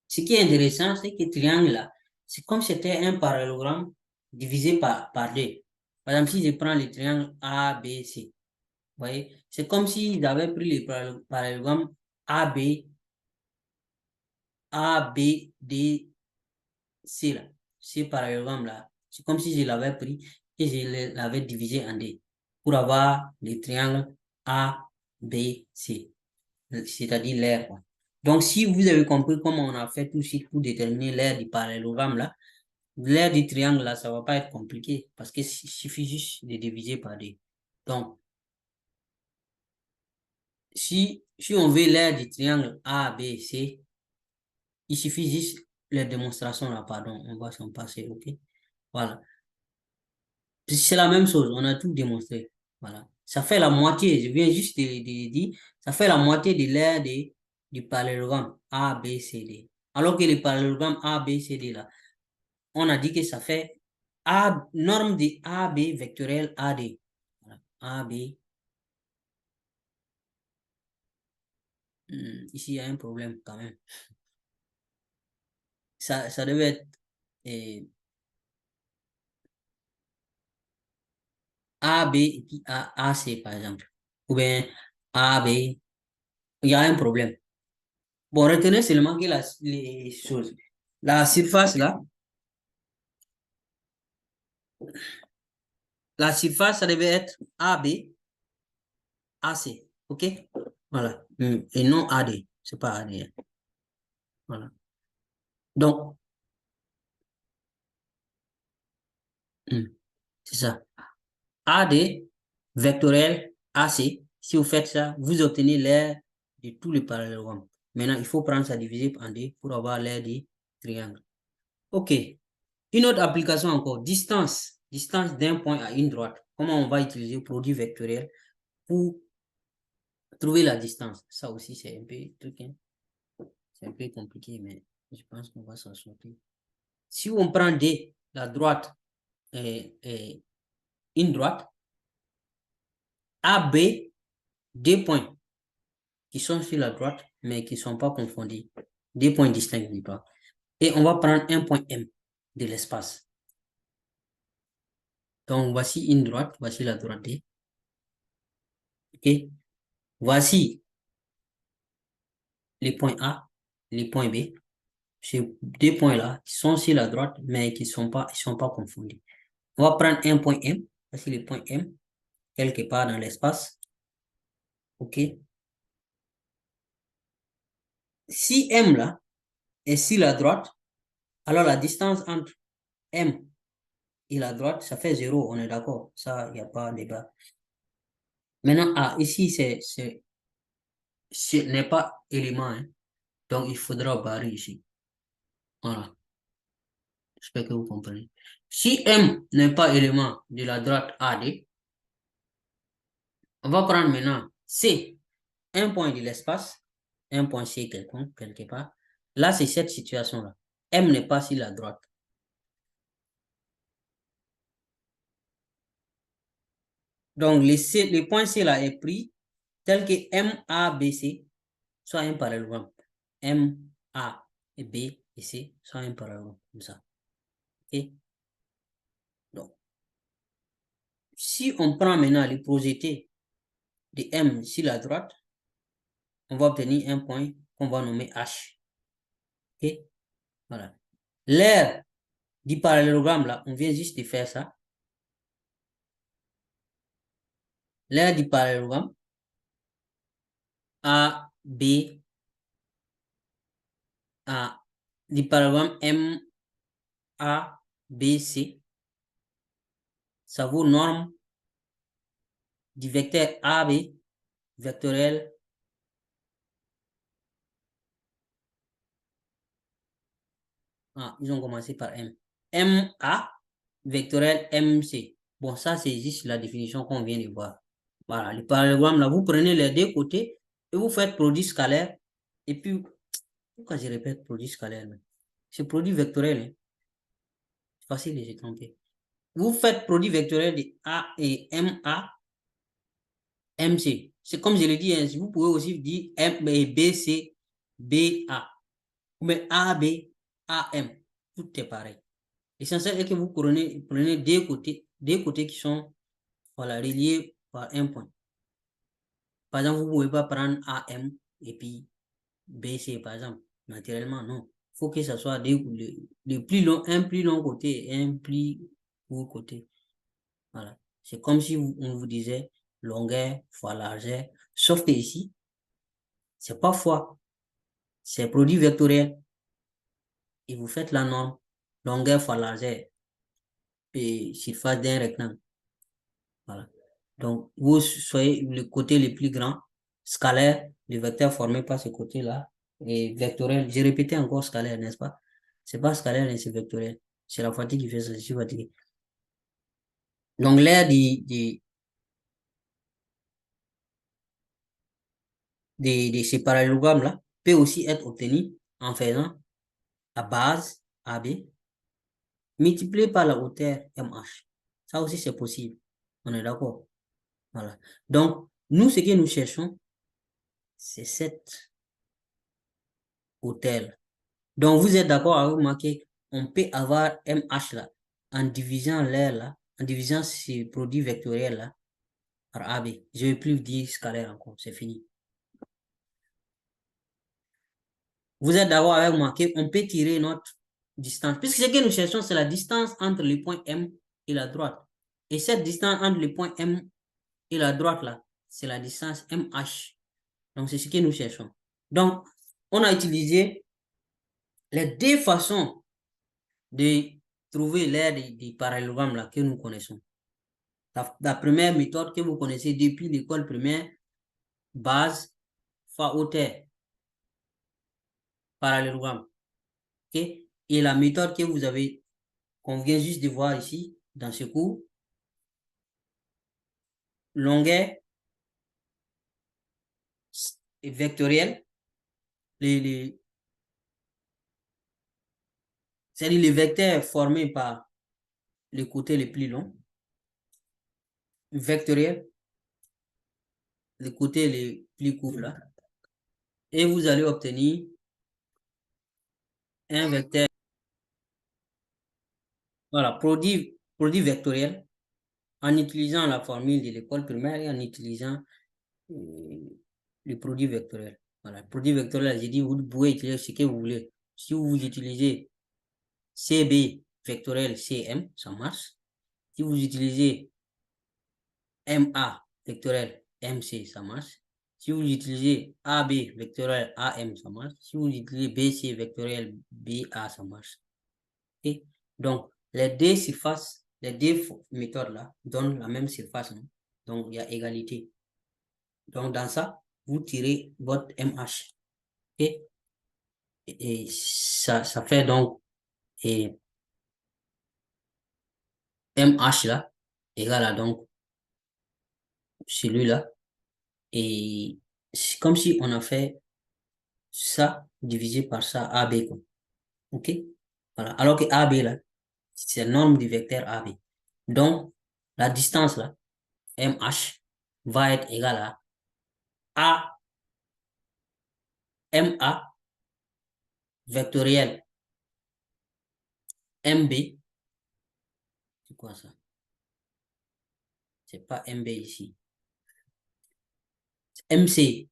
Ce qui est intéressant, c'est que ce triangle-là, c'est comme si c'était un parallélogramme divisé par deux. Par exemple, si je prends le triangle ABC, vous voyez, c'est comme s'ils avaient pris le parallélogramme AB, ABDC là, ce parallélogramme-là. C'est comme si je l'avais pris et je l'avais divisé en deux pour avoir le triangle ABC, c'est-à-dire l'aire. Donc, si vous avez compris comment on a fait tout de suite pour déterminer l'aire du parallélogramme là, l'aire du triangle là, ça va pas être compliqué parce qu'il suffit juste de diviser par deux. Donc, si on veut l'aire du triangle ABC, il suffit juste les démonstrations là, pardon, on va s'en passer, ok? Voilà. C'est la même chose, on a tout démontré. Voilà. Ça fait la moitié, je viens juste de dire, ça fait la moitié de l'aire du parallélogramme A, B, C, D. Alors que le parallélogramme A, B, C, D là, on a dit que ça fait norme de A, B vectoriel AD. Voilà. A, B. Ici, il y a un problème quand même. Ça devait être euh, A, B et puis A, C par exemple. Ou bien A, B. Il y a un problème. Bon, retenez seulement que les choses. La surface là, la surface, ça devait être AB, AC. OK? Voilà. Et non AD. C'est pas AD. Voilà. Donc, c'est ça. AD, vectoriel, AC. Si vous faites ça, vous obtenez l'aire de tous les parallélogrammes. Maintenant, il faut prendre ça divisé en deux pour avoir l'aire des triangles. OK. Une autre application encore, distance. Distance d'un point à une droite. Comment on va utiliser le produit vectoriel pour trouver la distance. Ça aussi, c'est un peu truc, hein. C'est un peu compliqué, mais je pense qu'on va s'en sortir. Si on prend D, la droite et une droite, A, B, deux points qui sont sur la droite, mais qui ne sont pas confondus. Deux points distincts du droite. Et on va prendre un point M de l'espace. Donc, voici une droite, voici la droite D. OK? Voici les points A, les points B. Ces deux points-là qui sont sur la droite, mais qui sont pas confondus. On va prendre un point M, voici le point M, quelque part dans l'espace. OK? Si M là est sur la droite, alors la distance entre M et la droite, ça fait 0, on est d'accord. Ça, il n'y a pas de débat. Maintenant, A, ici, ce n'est pas élément, hein. Donc, il faudra barrer ici. Voilà. J'espère que vous comprenez. Si M n'est pas élément de la droite AD, on va prendre maintenant C, un point de l'espace, un point C quelconque, quelque part. Là, c'est cette situation-là. M n'est pas sur la droite. Donc, le point C là est pris tel que MABC soit un parallélogramme. M, A et B et C sont un parallélogramme, comme ça. OK? Donc, si on prend maintenant les projetés de M sur la droite, on va obtenir un point qu'on va nommer H. OK? Voilà. L'aire du parallélogramme, là, on vient juste de faire ça. L'aire du parallélogramme, A, B, A, du parallélogramme M, A, B, C, ça vaut norme du vecteur AB vectoriel. Ils ont commencé par M. MA vectoriel MC. Bon, ça, c'est juste la définition qu'on vient de voir. Voilà, le parallélogramme, là, vous prenez les deux côtés et vous faites produit scalaire. Et puis, pourquoi je répète produit scalaire? C'est produit vectoriel, hein. C'est facile de se tromper. Vous faites produit vectoriel de A et MA, MC. c'est comme je l'ai dit, hein, vous pouvez aussi dire M et B, C, B, A. Mais A, B, A, M. Tout est pareil. L'essentiel est que vous prenez deux côtés qui sont voilà, reliés par un point. Par exemple, vous ne pouvez pas prendre AM et puis BC, par exemple. Naturellement, non. Il faut que ce soit le plus long, un plus long côté et un plus court côté. Voilà. C'est comme si on vous disait longueur fois largeur. Sauf que ici, c'est pas fois, c'est produit vectoriel. Et vous faites la norme, longueur fois largeur et surface d'un rectangle. Voilà. Donc, vous soyez le côté le plus grand, scalaire, le vecteur formé par ce côté-là, et vectoriel. J'ai répété encore scalaire, n'est-ce pas? C'est pas scalaire, mais c'est vectoriel. C'est la fatigue qui fait ça, je suis fatigué. Donc, l'aire de ces parallélogrammes-là peut aussi être obtenu en faisant la base AB multipliée par la hauteur MH. Ça aussi, c'est possible. On est d'accord? Voilà. Donc, nous, ce que nous cherchons, c'est cette hauteur. Donc, vous êtes d'accord avec moi qu'on peut avoir MH là, en divisant l'air là, en divisant ce produit vectoriel là, par AB. Je ne vais plus dire scalaire encore, c'est fini. Vous êtes d'accord avec moi qu'on peut tirer notre distance, puisque ce que nous cherchons, c'est la distance entre le point M et la droite. Et cette distance entre le point M et la droite là, c'est la distance MH. Donc, c'est ce que nous cherchons. Donc, on a utilisé les deux façons de trouver l'aire des parallélogrammes là que nous connaissons. La première méthode que vous connaissez depuis l'école primaire, base fois hauteur, parallélogramme. Okay? Et la méthode que vous avez, qu'on vient juste de voir ici, dans ce cours, longueur vectorielle, c'est-à-dire les vecteurs formés par le côté le plus long, vectoriel, le côté le plus court là, et vous allez obtenir un vecteur, voilà, produit vectoriel en utilisant la formule de l'école primaire et en utilisant le produit vectoriel. Voilà, le produit vectoriel, j'ai dit, vous pouvez utiliser ce que vous voulez. Si vous utilisez CB vectoriel CM, ça marche. Si vous utilisez MA vectoriel MC, ça marche. Si vous utilisez AB vectoriel AM, ça marche. Si vous utilisez BC vectoriel BA, ça marche. Okay? Donc, les deux surfaces, les deux méthodes-là donnent la même surface. Hein? Donc, il y a égalité. Donc, dans ça, vous tirez votre MH. Okay? Et ça fait donc MH là, égal à donc celui-là. Et c'est comme si on a fait ça divisé par ça, AB. Quoi. OK? Voilà. Alors que AB là, c'est la norme du vecteur AB. Donc, la distance là, MH, va être égale à MA vectoriel MB. C'est quoi ça? C'est pas MB ici. MC.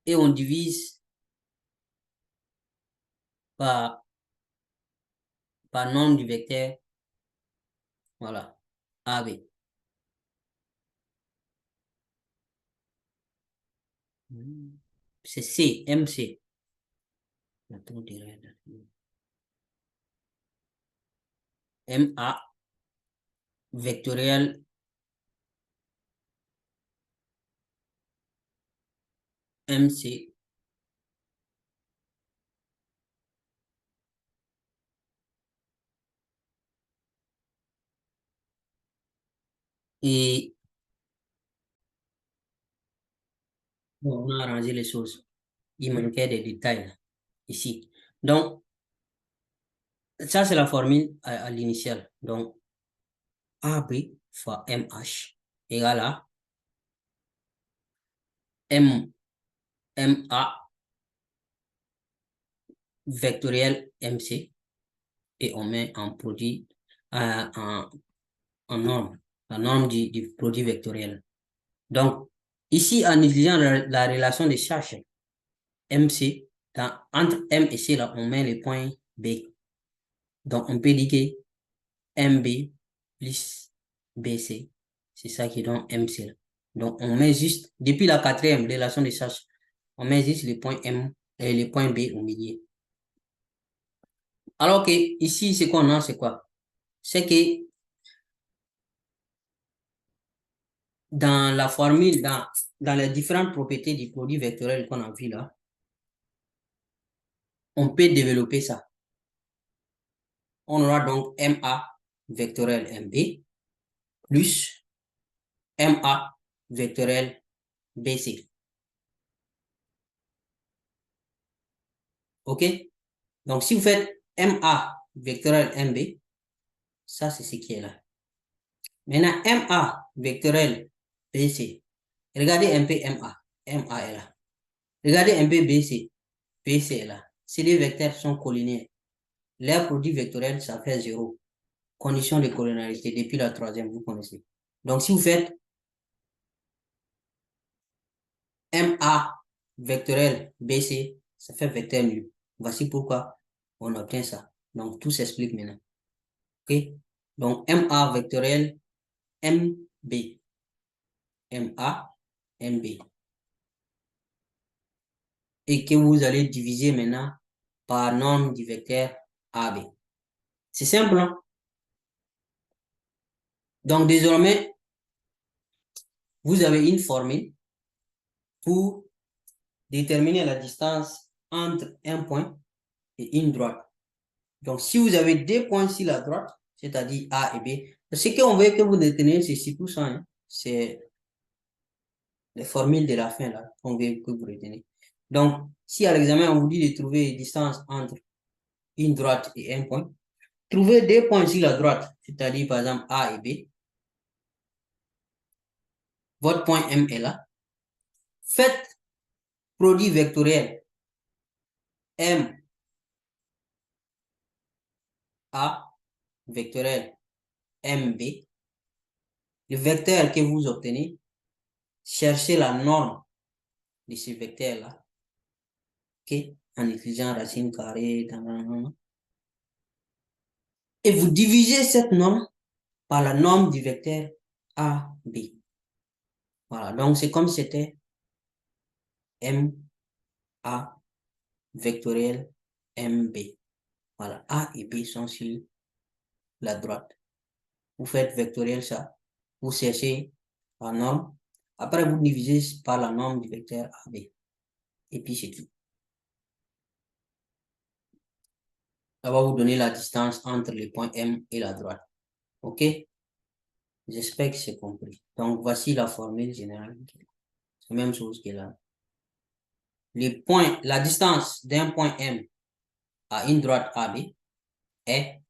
Et on divise par nombre du vecteur. Voilà. AB. C'est C, MC. MA vectoriel MC et bon, on a arrangé les choses. Il manquait des détails là, ici. Donc, ça, c'est la formule à l'initiale. Donc, AB fois MH égale à MA vectoriel MC et on met en produit en norme, la norme du produit vectoriel. Donc, ici, en utilisant la relation de charge MC, entre M et C, là, on met les points B. Donc, on peut dire que MB plus BC, c'est ça qui donne MC. Là. Donc, on met juste, depuis la quatrième relation de charge, on met juste les points M et les points B au milieu. Alors que ici, ce qu'on a, c'est quoi? C'est que dans la formule, dans les différentes propriétés du produit vectoriel qu'on a vu là, on peut développer ça. On aura donc MA vectoriel MB plus MA vectoriel BC. OK? Donc, si vous faites MA vectoriel MB, ça, c'est ce qui est là. Maintenant, MA vectoriel BC. Regardez un peu MA. MA est là. Regardez un peu BC. BC est là. Si les vecteurs sont collinaires, leur produit vectoriel, ça fait 0. Condition de collinéarité depuis la troisième, vous connaissez. Donc, si vous faites MA vectoriel BC, ça fait vecteur nul. Voici pourquoi on obtient ça. Donc, tout s'explique maintenant. OK? Donc, MA vectoriel MB. MA, MB. Et que vous allez diviser maintenant par norme du vecteur AB. C'est simple, hein? Donc, désormais, vous avez une formule pour déterminer la distance entre un point et une droite. Donc, si vous avez deux points sur la droite, c'est-à-dire A et B, ce qu'on veut que vous déteniez, c'est ci tout ça. Hein? C'est les formules de la fin là qu'on veut que vous retenez. Donc, si à l'examen, on vous dit de trouver une distance entre une droite et un point, trouvez deux points sur la droite, c'est-à-dire par exemple A et B. Votre point M est là. Faites produit vectoriel M A vectoriel MB. Le vecteur que vous obtenez, cherchez la norme de ce vecteur-là. OK? En utilisant racine carrée. Et vous divisez cette norme par la norme du vecteur AB. Voilà. Donc, c'est comme si c'était MA vectoriel MB. Voilà. A et B sont sur la droite. Vous faites vectoriel ça. Vous cherchez la norme. Après, vous divisez par la norme du vecteur AB. Et puis, c'est tout. Ça va vous donner la distance entre les points M et la droite. OK? J'espère que c'est compris. Donc, voici la formule générale. C'est la même chose que là. Les points, la distance d'un point M à une droite AB est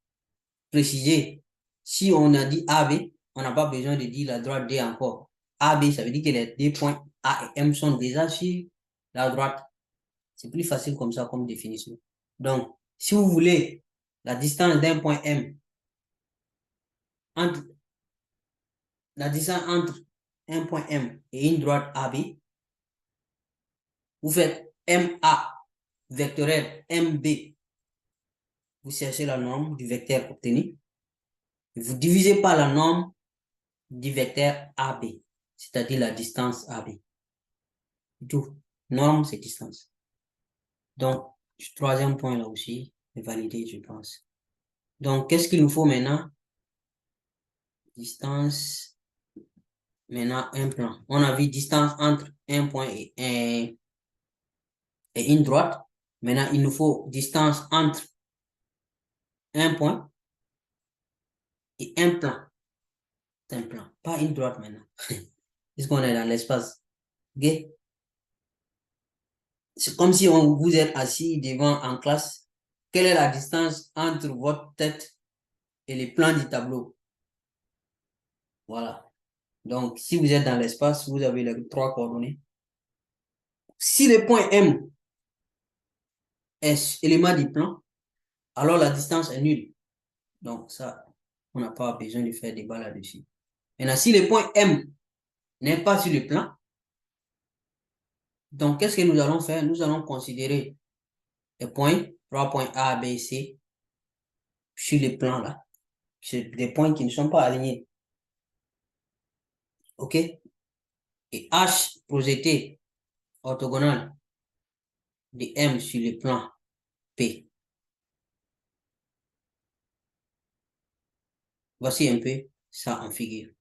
précisée. Si on a dit AB, on n'a pas besoin de dire la droite D encore. AB, ça veut dire que les deux points A et M sont déjà sur la droite. C'est plus facile comme ça comme définition. Donc, si vous voulez la distance d'un point M entre la distance entre un point M et une droite AB, vous faites MA vectoriel MB, vous cherchez la norme du vecteur obtenu, et vous divisez par la norme du vecteur AB, c'est-à-dire la distance AB. Tout. Norme, c'est distance. Donc, le troisième point là aussi est validé, je pense. Donc, qu'est-ce qu'il nous faut maintenant? Distance. Maintenant, un plan. On a vu distance entre un point et une droite. Maintenant, il nous faut distance entre un point et un plan. C'est un plan, pas une droite maintenant. Puisqu'on est dans l'espace. Okay? C'est comme si vous êtes assis devant en classe. Quelle est la distance entre votre tête et les plans du tableau? Voilà. Donc, si vous êtes dans l'espace, vous avez les trois coordonnées. Si le point M est élément du plan, alors la distance est nulle. Donc, ça, on n'a pas besoin de faire débat là-dessus. Maintenant, si le point M n'est pas sur le plan, donc qu'est-ce que nous allons faire? Nous allons considérer les points, 3 points A, B, C, sur le plan là. C'est des points qui ne sont pas alignés. OK? Et H projeté orthogonal de M sur le plan P. Voici un peu ça en figure.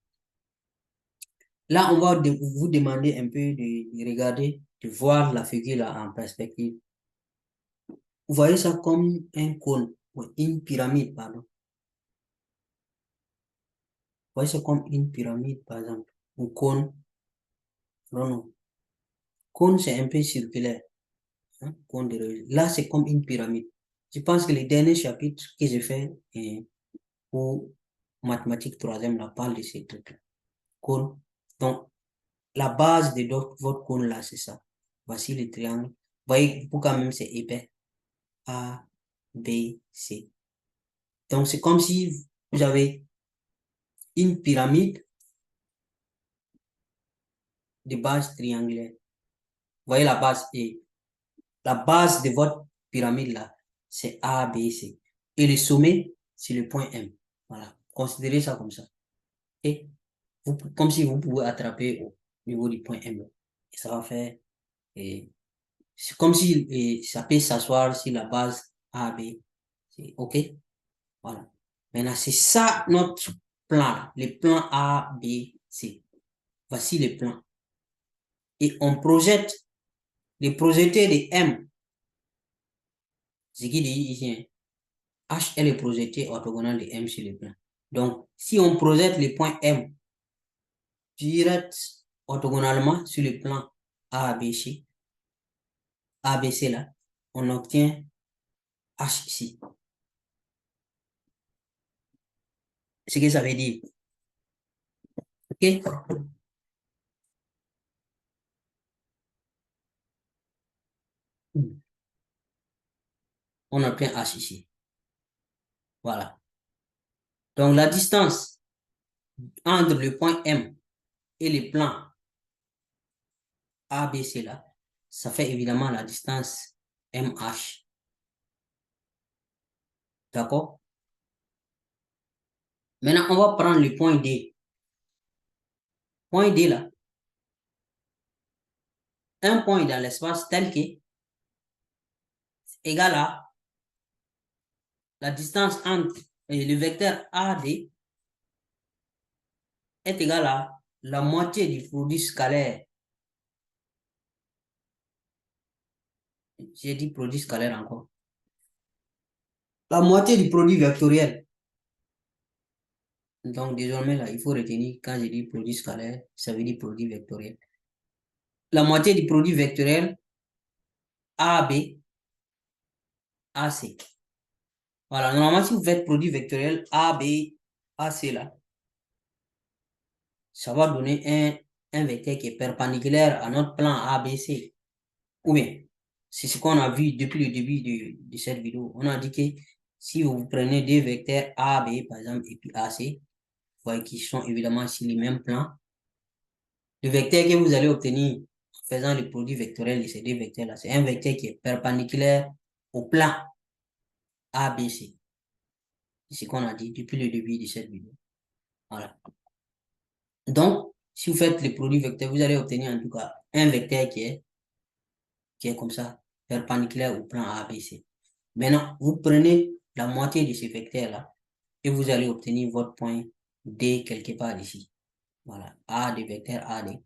Là, on va vous demander un peu de regarder, de voir la figure là en perspective. Vous voyez ça comme un cône, ou une pyramide, pardon. Vous voyez ça comme une pyramide, par exemple. Un cône. Non, non. Cône, c'est un peu circulaire. Hein, cône là, c'est comme une pyramide. Je pense que le dernier chapitre que j'ai fait pour mathématiques troisième, là, parle de ces trucs-là. Cône. Donc, la base de votre cône là, c'est ça. Voici le triangle. Vous voyez, pour quand même, c'est épais. A, B, C. Donc, c'est comme si vous avez une pyramide de base triangulaire. Vous voyez la base et la base de votre pyramide là, c'est A, B, C. Et le sommet, c'est le point M. Voilà. Considérez ça comme ça. Et comme si vous pouvez attraper au niveau du point M. Et ça va faire, et c'est comme si ça peut s'asseoir sur la base A, B. C'est OK? Voilà. Maintenant, c'est ça notre plan, le plan A, B, C. Voici le plan. Et on projette, le projeté de M, ce qui dit ici, H est le projeté orthogonal de M sur le plan. Donc, si on projette le point M direct orthogonalement sur le plan ABC, ABC là, on obtient H ici. Ce que ça veut dire. OK? On obtient H ici. Voilà. Donc, la distance entre le point M et le plan ABC là, ça fait évidemment la distance MH. D'accord? Maintenant, on va prendre le point D. Point D là, un point dans l'espace tel que égal à la distance entre le vecteur AD est égal à la moitié du produit scalaire. J'ai dit produit scalaire encore. La moitié du produit vectoriel. Donc, désormais, là, il faut retenir, quand je dis produit scalaire, ça veut dire produit vectoriel. La moitié du produit vectoriel AB, AC. Voilà, normalement, si vous faites produit vectoriel AB, AC, là, ça va donner un vecteur qui est perpendiculaire à notre plan ABC. Ou bien, c'est ce qu'on a vu depuis le début de cette vidéo. On a dit que si vous prenez deux vecteurs AB, par exemple, et puis AC, vous voyez qu'ils sont évidemment sur les mêmes plans. Le vecteur que vous allez obtenir en faisant le produit vectoriel de ces deux vecteurs-là, c'est un vecteur qui est perpendiculaire au plan ABC. C'est ce qu'on a dit depuis le début de cette vidéo. Voilà. Donc, si vous faites le produit vecteur, vous allez obtenir en tout cas un vecteur qui est comme ça, perpendiculaire au plan ABC. Maintenant, vous prenez la moitié de ce vecteur-là et vous allez obtenir votre point D quelque part ici. Voilà, A de vecteur AD.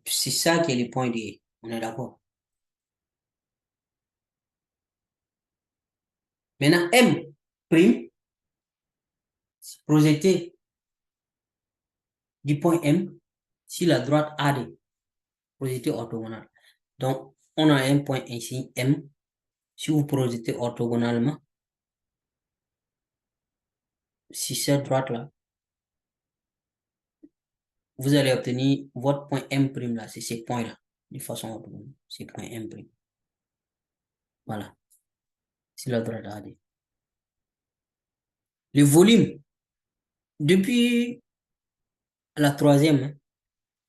C'est ça qui est le point D. On est d'accord? Maintenant, M prime, projeté du point M sur la droite AD, projeté orthogonal. Donc, on a un point ici, M. Si vous projetez orthogonalement, si cette droite-là, vous allez obtenir votre point M' là, c'est ces points-là, de façon autonome, ces points M'. Voilà, c'est la droite AD. Le volume, depuis la troisième, hein,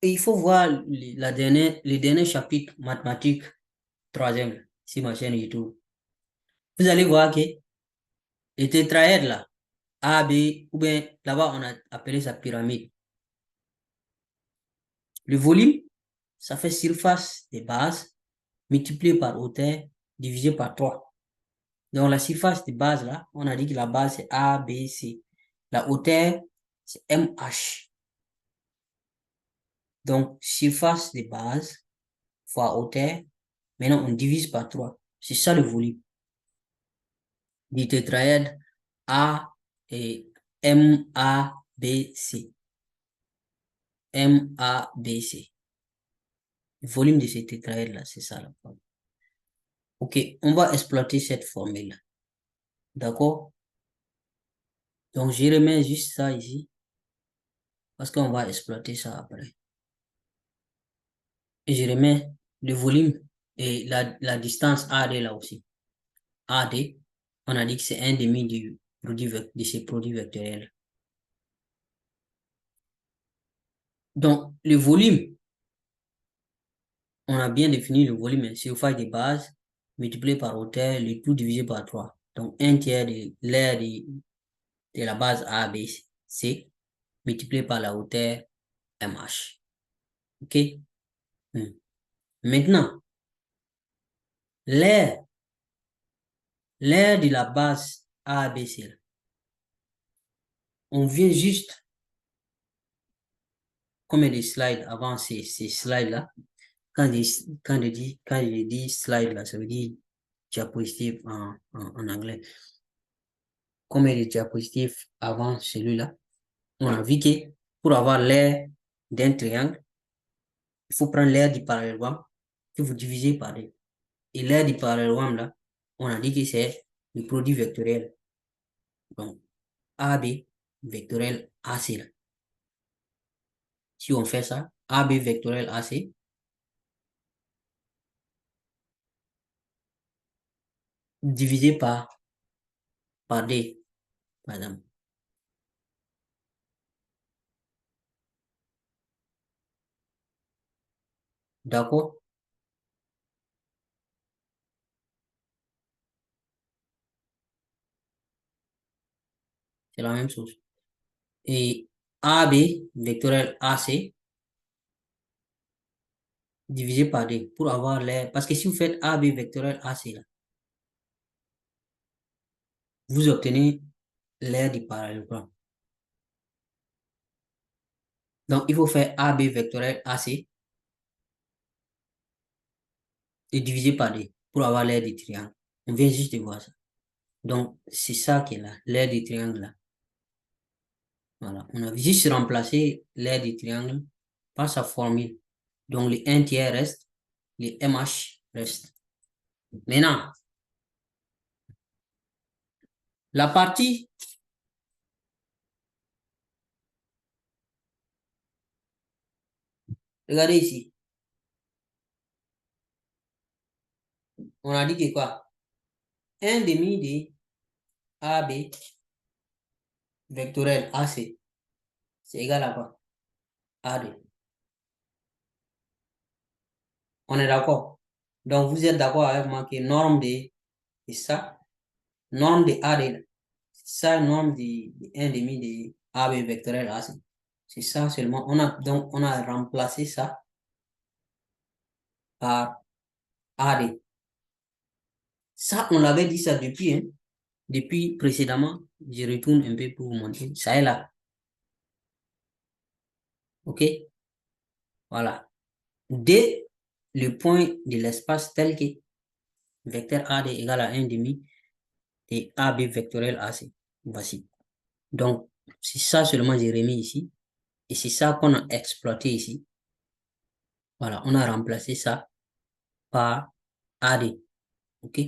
et il faut voir le dernier chapitre mathématique, troisième, sur ma chaîne YouTube. Vous allez voir que les tétraèdres là, A, B, ou bien là-bas on a appelé ça pyramide. Le volume, ça fait surface des bases multiplié par hauteur divisé par 3. Donc la surface de base là, on a dit que la base c'est A, B, C. La hauteur, c'est MH. Donc surface de base fois hauteur. Maintenant, on divise par 3. C'est ça le volume du tétraèdre A et MABC. MABC. Le volume de ce tétraèdre-là, c'est ça la formule. OK, on va exploiter cette formule-là. D'accord? Donc, je remets juste ça ici. Parce qu'on va exploiter ça après. Et je remets le volume et la distance AD là aussi. AD, on a dit que c'est un demi du produit de ces produits vectoriels. Donc, le volume, on a bien défini le volume, surface de base multiplié par hauteur, le tout divisé par 3. Donc, un tiers de l'aire de la base A, B, C, multiplié par la hauteur MH. OK? Maintenant, l'aire de la base A, B, C, on vient juste, comme des slides avant ces slides-là. Quand je dis slide là, ça veut dire diapositive en anglais. Comme des diapositives avant celui-là, on a vu que pour avoir l'aire d'un triangle, il faut prendre l'aire du parallélogramme que vous divisez par 2. Et l'aire du parallélogramme là, on a dit que c'est le produit vectoriel. Donc, AB vectoriel AC là. Si on fait ça, AB vectoriel AC, divisé par D, par exemple. D'accord? C'est la même chose. Et AB vectoriel AC divisé par D pour avoir l'air. Parce que si vous faites AB vectoriel AC, là, vous obtenez l'aire du parallélogramme. Donc, il faut faire AB vectoriel AC et diviser par D pour avoir l'aire du triangle. On vient juste de voir ça. Donc, c'est ça qui est là, l'aire du triangle là. Voilà. On a juste remplacé l'aire du triangle par sa formule. Donc, le 1 tiers reste, le MH reste. Maintenant, la partie regardez ici. On a dit que quoi? 1 demi de AB vectoriel AC, c'est égal à quoi? AD. On est d'accord? Donc, vous êtes d'accord avec moi que norme de ça, norme de AD, c'est ça, norme de 1 demi de AB vectoriel AC. C'est ça seulement. Donc, on a remplacé ça par AD. Ça, on l'avait dit ça depuis, hein, depuis précédemment. Je retourne un peu pour vous montrer. Ça est là. OK? Voilà. D, le point de l'espace tel que vecteur AD égale à 1 demi et AB vectoriel AC. Voici. Donc, c'est ça seulement j'ai remis ici. Et c'est ça qu'on a exploité ici. Voilà, on a remplacé ça par AD. OK?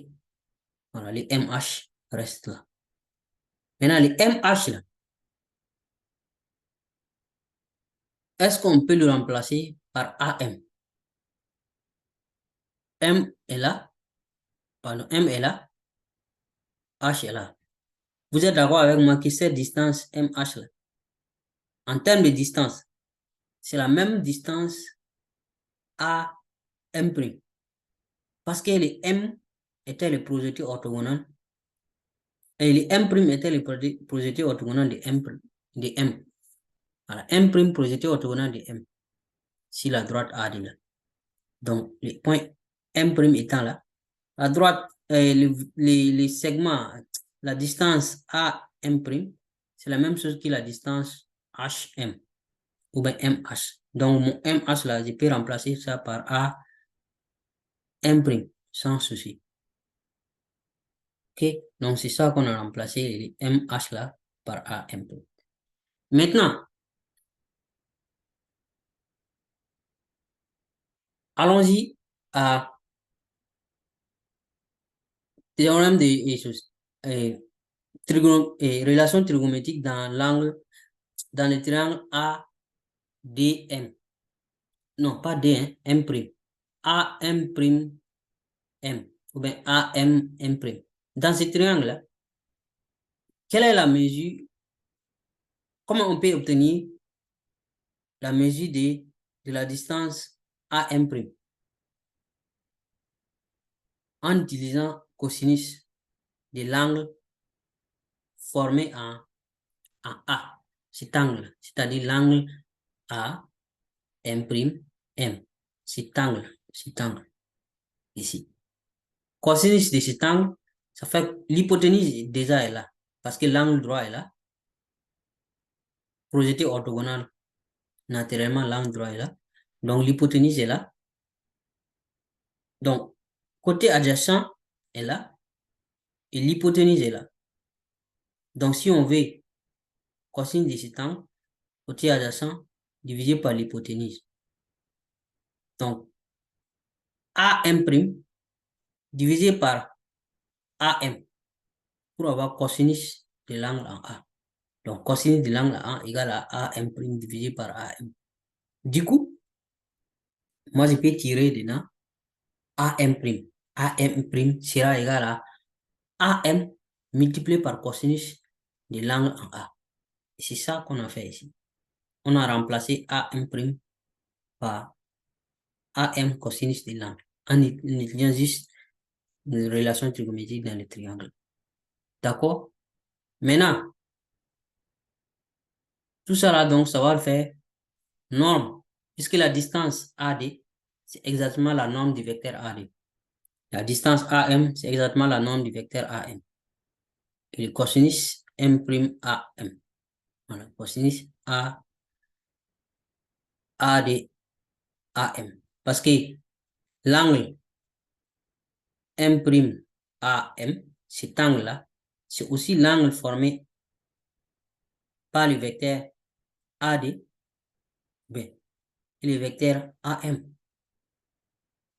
Voilà, les MH restent là. Maintenant, les MH là, est-ce qu'on peut le remplacer par AM? M est là, pardon, M est là, H est là. Vous êtes d'accord avec moi que cette distance MH là, en termes de distance, c'est la même distance à M'. Parce que les M étaient les projectiles orthogonales et les M' étaient les projectiles orthogonales de M. Voilà, M' projeté orthogonal de M si la droite AD là. Donc, les points M' étant là, la droite, les segments, la distance AM', c'est la même chose que la distance HM ou bien MH. Donc, mon MH là, je peux remplacer ça par AM' sans souci. Ok, donc c'est ça qu'on a remplacé les MH là par AM'. Maintenant, allons-y à théorème des choses. Relation trigonométrique dans l'angle, dans le triangle ADM. Non, pas D, hein, M'. AM', M. Ou bien AM'. Dans ce triangle-là, quelle est la mesure, comment on peut obtenir la mesure de la distance AM'? En utilisant cosinus de l'angle formé en A, cet angle, c'est-à-dire l'angle AM', cet angle, ici. Cosinus de cet angle, ça fait l'hypoténuse déjà est là, parce que l'angle droit est là. Projeté orthogonal, naturellement, l'angle droit est là. Donc, l'hypoténuse est là. Donc, côté adjacent est là, et l'hypoténuse est là. Donc, si on veut cosinus de cet angle, côté adjacent, divisé par l'hypoténuse. Donc, AM' divisé par AM pour avoir cosinus de l'angle en A. Donc, cosinus de l'angle en A égale à AM' divisé par AM. Du coup, moi, je peux tirer dedans AM'. AM' sera égal à AM multiplié par cosinus de l'angle en A. C'est ça qu'on a fait ici. On a remplacé AM' par AM cosinus de l'angle en utilisant juste une relation trigonométrique dans le triangle. D'accord? Maintenant, tout ça là, donc, ça va le faire norme, puisque la distance AD, c'est exactement la norme du vecteur AD. La distance AM, c'est exactement la norme du vecteur AM. Et le cosinus M', voilà, cosinus AD, AM. Parce que l'angle M', cet angle-là, c'est aussi l'angle formé par le vecteur AD, et le vecteur AM.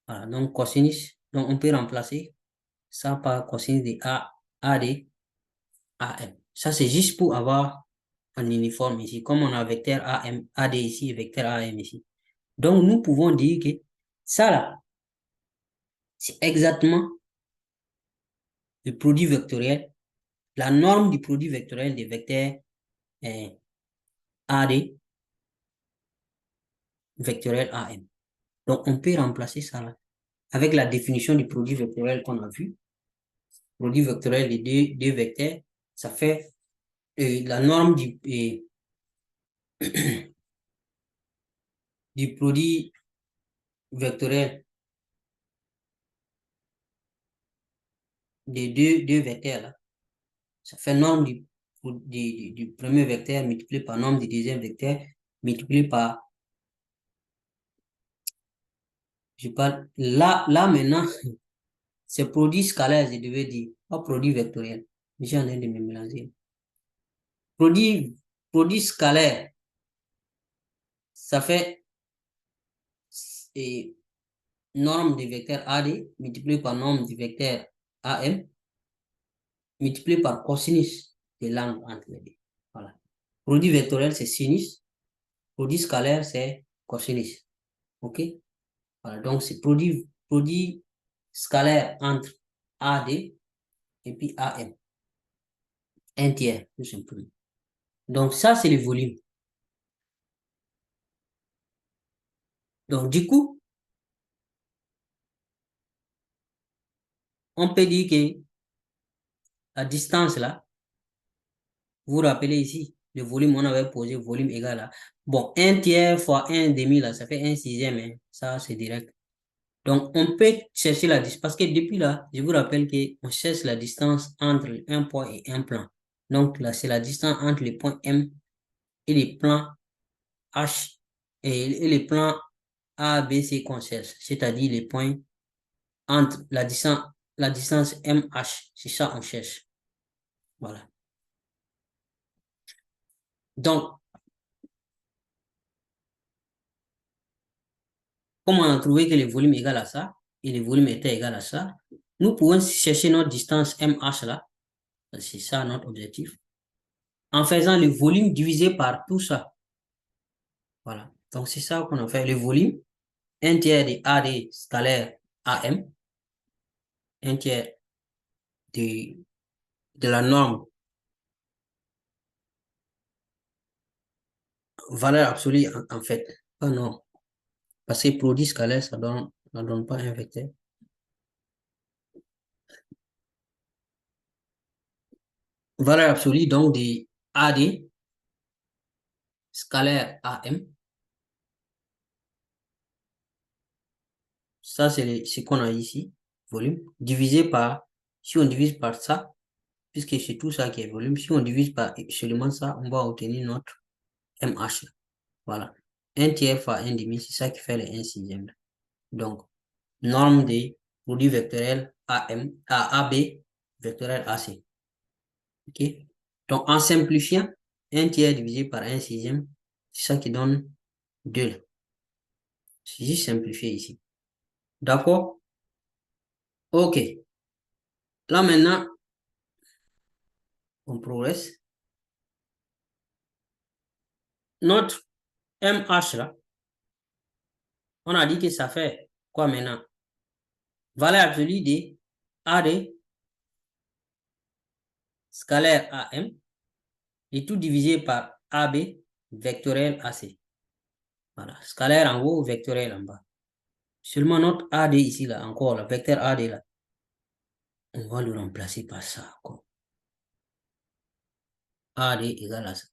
Voilà, donc cosinus, donc on peut remplacer ça par cosinus de AD, AM. Ça, c'est juste pour avoir un uniforme ici, comme on a vecteur AM, AD ici et vecteur AM ici. Donc, nous pouvons dire que ça, là, c'est exactement le produit vectoriel, la norme du produit vectoriel des vecteurs AD vectoriel AM. Donc, on peut remplacer ça là avec la définition du produit vectoriel qu'on a vu. Produit vectoriel des deux vecteurs, ça fait la norme du produit vectoriel des deux vecteurs là. Ça fait norme du premier vecteur multiplié par norme du deuxième vecteur multiplié par, je parle, là maintenant, c'est produit scalaire, je devais dire, pas produit vectoriel. J'ai en train de me mélanger. Produit scalaire, ça fait norme du vecteur AD multiplié par norme du vecteur AM multiplié par cosinus de l'angle entre les deux. Voilà. Produit vectoriel, c'est sinus. Produit scalaire, c'est cosinus. OK? Voilà, donc c'est produit scalaire entre AD et puis AM. Un tiers, tout simplement. Donc ça, c'est le volume. Donc du coup, on peut dire que la distance là, vous vous rappelez ici, le volume, on avait posé volume égal à, bon, un tiers fois un demi là, ça fait un sixième, hein. Ça c'est direct. Donc on peut chercher la distance, parce que depuis là, je vous rappelle qu'on cherche la distance entre un point et un plan. Donc là, c'est la distance entre les points M et les plans H et les plans A, B, C qu'on cherche, c'est-à-dire les points entre la distance MH, c'est ça qu'on cherche. Voilà. Donc, comme on a trouvé que le volume est égal à ça, et le volume était égal à ça, nous pouvons chercher notre distance MH là, c'est ça notre objectif, en faisant le volume divisé par tout ça. Voilà. Donc, c'est ça qu'on a fait. Le volume, un tiers de AD scalaire AM, un tiers de, de la norme valeur absolue en fait. Ah non, parce que produit scalaire, ça donne pas un vecteur. Valeur absolue donc de AD scalaire AM. Ça, c'est ce qu'on a ici, volume, divisé par, si on divise par ça, puisque c'est tout ça qui est volume, si on divise par seulement ça, on va obtenir notre MH. Voilà. Un tiers fois un demi, c'est ça qui fait le 1 sixième. Donc, norme des produits vectoriels AM, AB, vectoriel AC. OK? Donc, en simplifiant, un tiers divisé par un sixième, c'est ça qui donne 2. C'est juste simplifié ici. D'accord? OK. Là, maintenant, on progresse. Notre MH, là, on a dit que ça fait quoi maintenant? Valeur absolue de AD scalaire AM et tout divisé par AB vectoriel AC. Voilà. Scalaire en haut, vectoriel en bas. Seulement notre AD ici, là, encore, le vecteur AD, là, on va le remplacer par ça. Encore. AD égale à ça.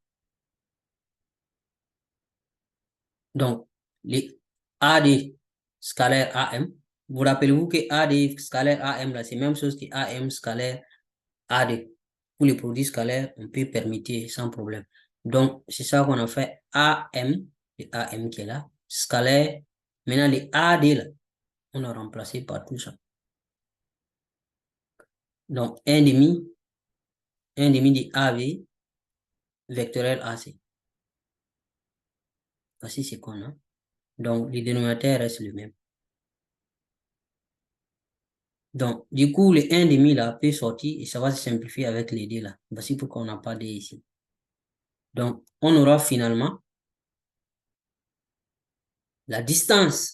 Donc, les AD scalaire AM, vous rappelez-vous que AD scalaire AM, là, c'est la même chose que AM scalaire AD. Pour les produits scalaires, on peut permuter sans problème. Donc, c'est ça qu'on a fait AM, le AM qui est là, scalaire. Maintenant, les AD, là, on a remplacé par tout ça. Donc, un demi de AV vectoriel AC. Voici ce qu'on a. Donc, le dénominateur reste le même. Donc, du coup, le 1 demi là peut sortir et ça va se simplifier avec les D là. Voici pourquoi on n'a pas D ici. Donc, on aura finalement la distance,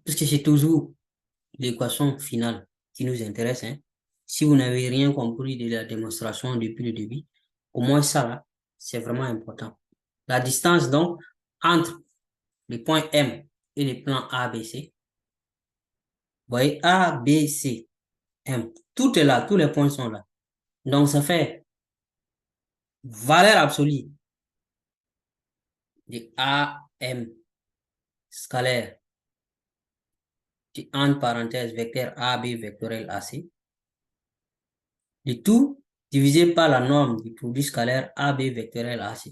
puisque c'est toujours l'équation finale qui nous intéresse. Hein. Si vous n'avez rien compris de la démonstration depuis le début, au moins ça là, c'est vraiment important. La distance donc entre les points M et les plans A, B, C. Vous voyez, A, B, C, M. Tout est là, tous les points sont là. Donc, ça fait valeur absolue de AM scalaire, entre parenthèses, vecteur AB vectoriel AC, le tout divisé par la norme du produit scalaire AB vectoriel AC.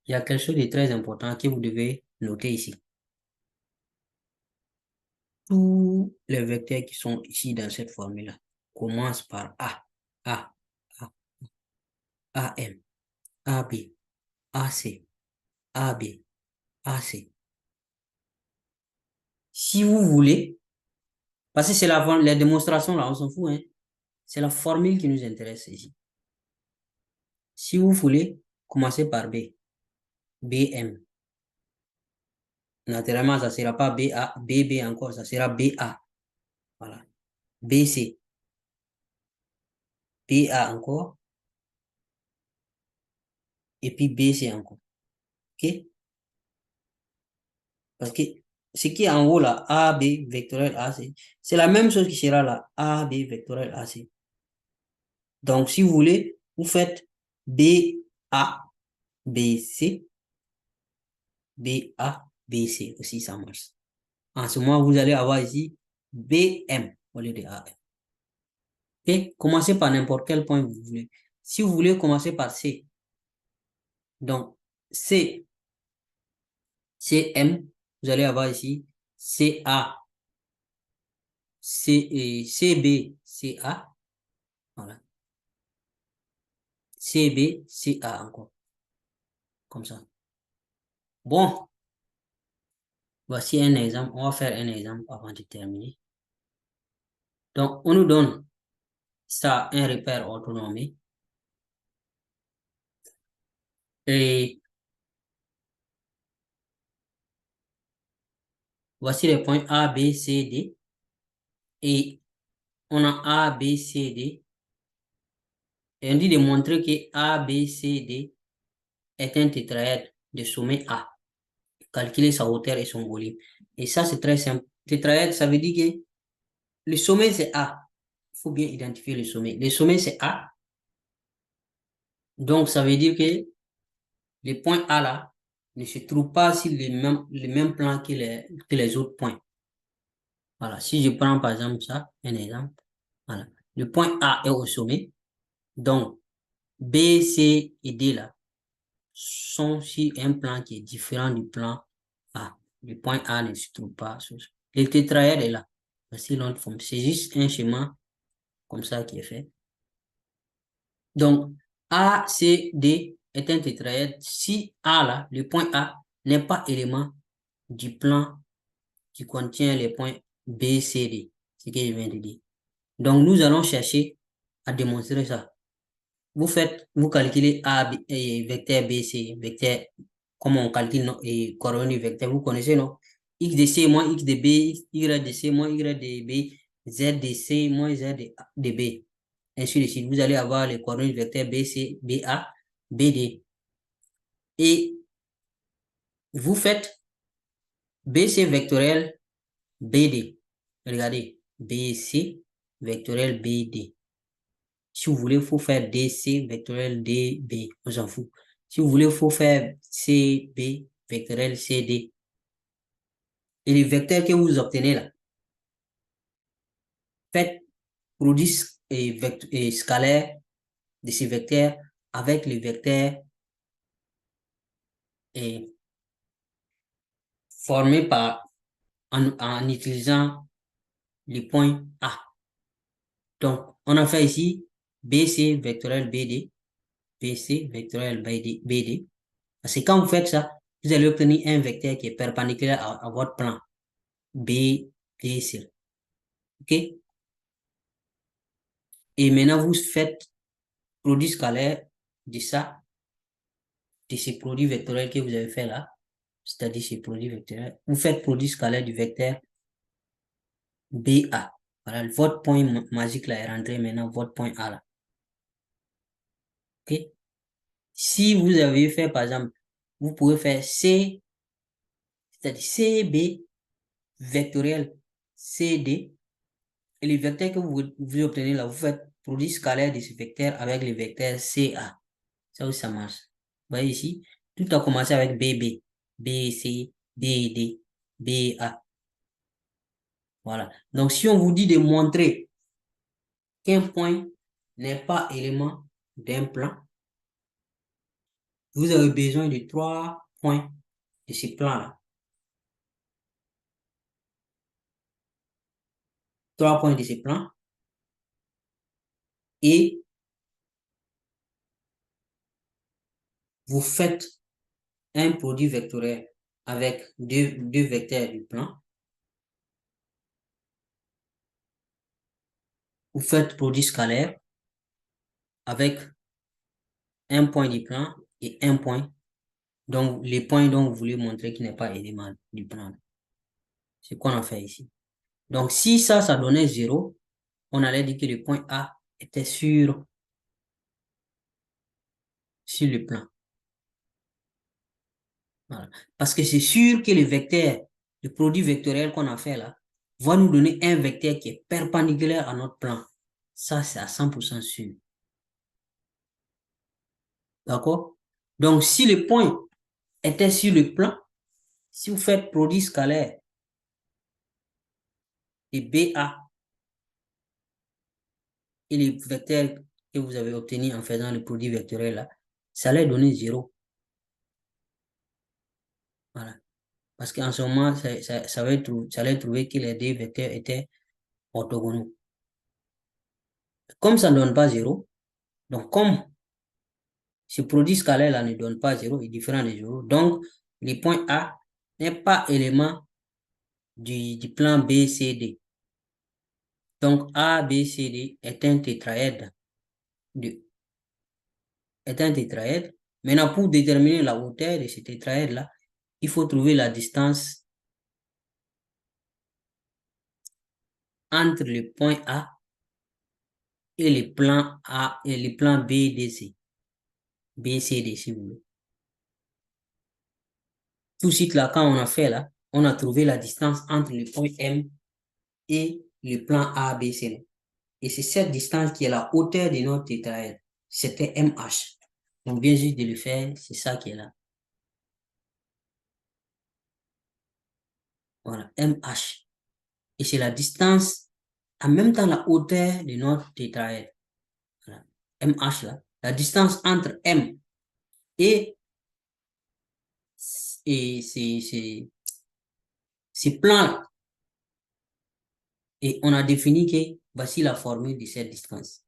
Il y a quelque chose de très important que vous devez noter ici. Tous les vecteurs qui sont ici dans cette formule-là commencent par A, A, A, AM, AB, AC, AB, AC. Si vous voulez, parce que c'est la démonstration là, on s'en fout, hein. C'est la formule qui nous intéresse ici. Si vous voulez, commencez par B, BM. Naturellement, ça ne sera pas BA, BB encore, ça sera BA. Voilà. BC. BA encore. Et puis BC encore. OK? Parce que ce qui est en haut là, AB vectoriel AC, c'est la même chose qui sera là, AB vectoriel AC. Donc, si vous voulez, vous faites BA, BC, BA, BC aussi, ça marche. En ce moment, vous allez avoir ici BM au lieu de AM. Et commencez par n'importe quel point vous voulez. Si vous voulez commencer par C, donc C, CM, vous allez avoir ici CA, CB, CA, voilà. CB, CA encore, comme ça. Bon, voici un exemple. On va faire un exemple avant de terminer. Donc, on nous donne ça, un repère orthonormé. Et voici les points A, B, C, D. Et on a A, B, C, D. Et on dit de montrer que A, B, C, D est un tétraèdre de sommet A. Calculer sa hauteur et son volume. Et ça, c'est très simple. Tétraèdre, ça veut dire que le sommet, c'est A. Il faut bien identifier le sommet. Le sommet, c'est A. Donc, ça veut dire que les points A là ne se trouvent pas sur les mêmes plans que les autres points. Voilà. Si je prends par exemple ça, un exemple. Voilà. Le point A est au sommet. Donc, B, C et D là sont sur un plan qui est différent du plan A. Le point A ne se trouve pas. Le tétraèdre est là. Voici l'autre forme. C'est juste un schéma comme ça qui est fait. Donc, A, C, D est un tétraèdre. Si A là, le point A n'est pas élément du plan qui contient les points B, C, D. C'est ce que je viens de dire. Donc, nous allons chercher à démontrer ça. Vous calculez A, B, et vecteur B, C, vecteur, comment on calcule et coordonnées du vecteur, vous connaissez, non? X de C moins X de B, Y de C moins Y de B, Z de C moins Z de B. Ainsi de suite. Vous allez avoir les coordonnées du vecteur B, C, B, A, B, D. Et vous faites BC vectoriel BD. Regardez, BC vectoriel BD. Si vous voulez, il faut faire DC vectoriel DB. On s'en fout. Si vous voulez, il faut faire CB vectoriel CD. Et les vecteurs que vous obtenez là, faites produit et scalaire de ces vecteurs avec les vecteurs et formés en utilisant les points A. Donc, on a fait ici BC vectoriel BD, BC vectoriel BD. Parce que quand vous faites ça, vous allez obtenir un vecteur qui est perpendiculaire à votre plan. B, B, C. OK? Et maintenant, vous faites produit scalaire de ça, de ces produits vectoriels que vous avez fait là, c'est-à-dire ces produits vectoriels. Vous faites produit scalaire du vecteur BA. Voilà, votre point magique là est rentré maintenant, votre point A là. OK? Si vous avez fait, par exemple, vous pouvez faire C, c'est-à-dire CB vectoriel CD, et les vecteurs que vous obtenez là, vous faites produit scalaire de ce vecteur avec les vecteurs CA. Ça aussi, ça marche. Vous voyez ici, tout a commencé avec BB, BC, BD, BA. Voilà. Donc, si on vous dit de montrer qu'un point n'est pas élément d'un plan, vous avez besoin de 3 points de ce plan-là. 3 points de ce plan. Et vous faites un produit vectoriel avec deux vecteurs du plan. Vous faites produit scalaire avec un point du plan et un point Donc, les points dont vous voulez montrer qu'il n'est pas élément du plan. C'est ce qu'on a fait ici. Donc, si ça donnait 0, on allait dire que le point A était sur le plan. Voilà. Parce que c'est sûr que le produit vectoriel qu'on a fait là, va nous donner un vecteur qui est perpendiculaire à notre plan. Ça, c'est à 100% sûr. D'accord? Donc, si le point était sur le plan, si vous faites produit scalaire et BA et les vecteurs que vous avez obtenus en faisant le produit vectoriel là, ça allait donner 0. Voilà. Parce qu'en ce moment, ça allait trouver que les deux vecteurs étaient orthogonaux. Comme ça ne donne pas 0, donc comme ce produit scalaire-là ne donne pas 0, il est différent de 0, donc le point A n'est pas élément du plan BCD. Donc ABCD est un tétraèdre. Maintenant, pour déterminer la hauteur de ce tétraèdre-là, il faut trouver la distance entre le point A et le plan A et le plan BDC. BCD, si vous voulez. Tout de suite, là, quand on a fait là, on a trouvé la distance entre le point M et le plan ABC. Et c'est cette distance qui est la hauteur de notre tétraèdre. C'était MH. Donc, bien juste de le faire, c'est ça qui est là. Voilà, MH. Et c'est la distance, en même temps la hauteur de notre tétraèdre. Voilà. MH là. La distance entre M et, ces plans-là. Et on a défini que voici la formule de cette distance.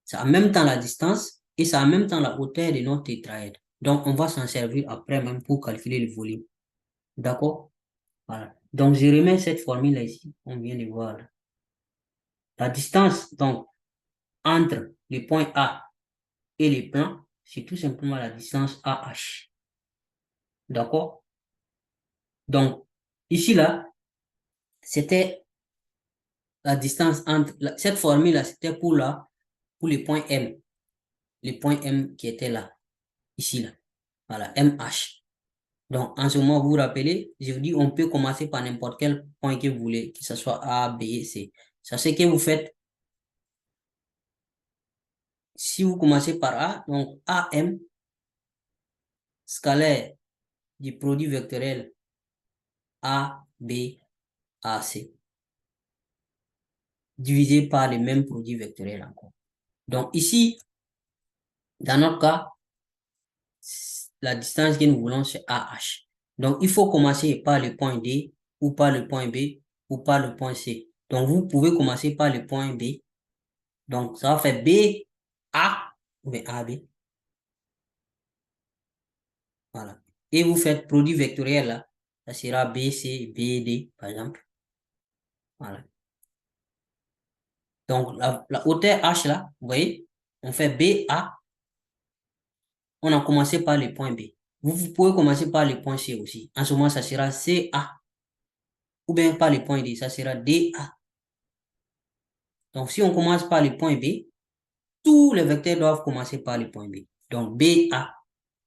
C'est en même temps la distance et c'est en même temps la hauteur de notre tétraèdre. Donc, on va s'en servir après même pour calculer le volume. D'accord? Voilà. Donc, je remets cette formule-là ici. On vient de voir. La distance, donc, entre le point A et les plans, c'est tout simplement la distance AH. D'accord? Donc, ici, là, c'était la distance entre... cette formule-là, c'était pour le point M. Le point M qui était là. Ici, là. Voilà, MH. Donc, en ce moment, vous vous rappelez, je vous dis, on peut commencer par n'importe quel point que vous voulez, que ce soit A, B, C. Ça, c'est que vous faites. Si vous commencez par A, donc AM, scalaire du produit vectoriel A, B, AC, divisé par le même produit vectoriel encore. Donc ici, dans notre cas, la distance que nous voulons, c'est AH. Donc il faut commencer par le point D, ou par le point B, ou par le point C. Donc vous pouvez commencer par le point B. Donc ça va faire B, A, ou bien AB. Voilà. Et vous faites produit vectoriel là, ça sera BC, BD, par exemple. Voilà. Donc, la hauteur H là, vous voyez, on fait BA, on a commencé par le point B. Vous pouvez commencer par le point C aussi. En ce moment, ça sera CA. Ou bien par le point D, ça sera DA. Donc, si on commence par le point B, tous les vecteurs doivent commencer par le point B. Donc, BA.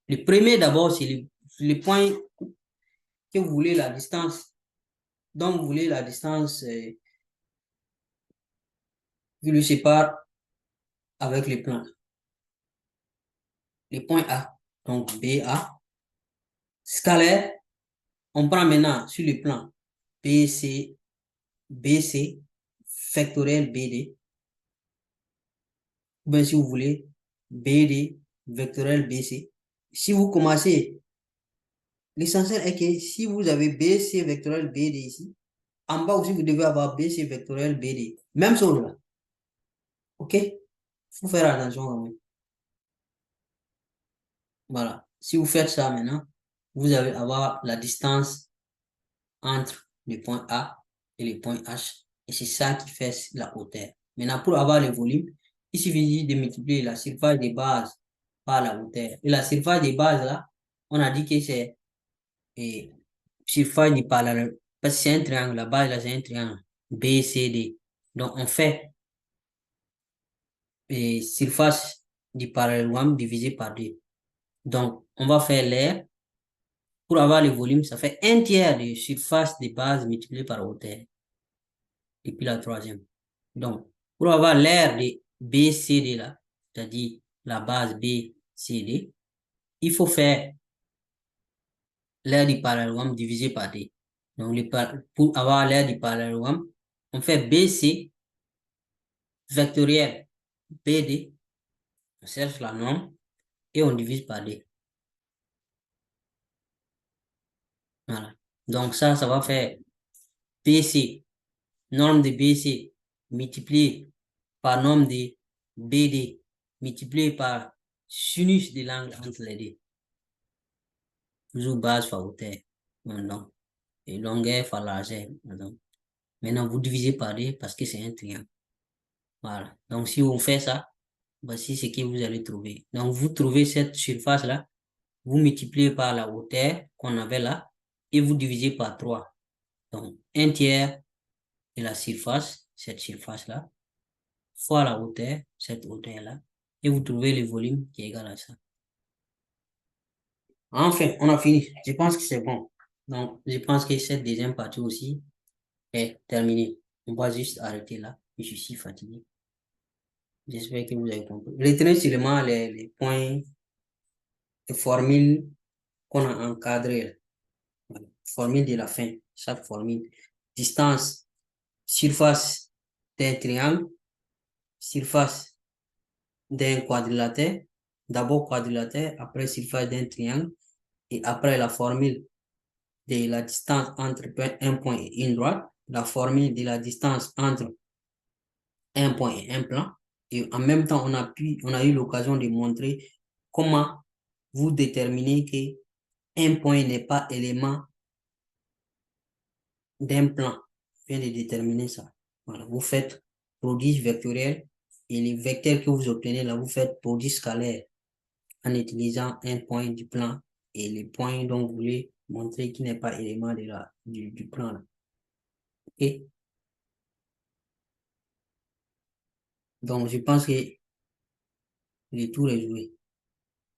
Le premier d'abord, c'est le point que vous voulez la distance, dont vous voulez la distance qui le sépare avec le plan. Le point A. Donc, BA. Scalaire, on prend maintenant sur le plan BC, BC, vectoriel BD. Ou bien si vous voulez, BD, vectoriel BC. Si vous commencez, l'essentiel est que si vous avez BC vectoriel BD ici, en bas aussi, vous devez avoir BC vectoriel BD. Même chose là. OK? Il faut faire attention. Voilà. Si vous faites ça maintenant, vous allez avoir la distance entre le point A et le point H. Et c'est ça qui fait la hauteur. Maintenant, pour avoir le volume, il suffit de multiplier la surface des bases par la hauteur. Et la surface des bases, là, on a dit que c'est surface du parallèle. Parce que c'est un triangle, la base là, c'est un triangle. B, C, D. Donc, on fait surface du parallélogramme divisé par 2. Donc, on va faire l'air. Pour avoir le volume, ça fait 1/3 de surface de base multiplié par hauteur. Et puis la troisième. Donc, pour avoir l'air de BCD là, c'est-à-dire la base BCD, il faut faire l'aire du parallélogramme divisé par D. Donc, pour avoir l'aire du parallélogramme, on fait BC vectoriel BD, on cherche la norme et on divise par D. Voilà. Donc, ça va faire BC, norme de BC multiplié par norme de BD multiplié par sinus de l'angle entre les deux. Toujours base fois hauteur. Maintenant, et longueur fois largeur. Maintenant, vous divisez par 2 parce que c'est un triangle. Voilà. Donc, si on fait ça, voici ce que vous allez trouver. Donc, vous trouvez cette surface-là, vous multipliez par la hauteur qu'on avait là et vous divisez par 3. Donc, 1/3 de la surface, cette surface-là, fois la hauteur, cette hauteur-là, et vous trouvez le volume qui est égal à ça. Enfin, on a fini. Je pense que c'est bon. Donc, je pense que cette deuxième partie aussi est terminée. On va juste arrêter là. Je suis fatigué. J'espère que vous avez compris. Retenez seulement les points, les formules qu'on a encadrées. Voilà. Formule de la fin. Chaque formule. Distance, surface d'un triangle, surface d'un quadrilatère. D'abord quadrilatère, après surface d'un triangle. Et après la formule de la distance entre un point et une droite, la formule de la distance entre un point et un plan. Et en même temps, on a eu l'occasion de montrer comment vous déterminez que un point n'est pas élément d'un plan. Je viens de déterminer ça. Voilà, vous faites produit vectoriel et les vecteurs que vous obtenez là, vous faites produit scalaire en utilisant un point du plan et les points dont vous voulez montrer qu'il n'est pas élément du plan là. Et donc, je pense que le tour est joué.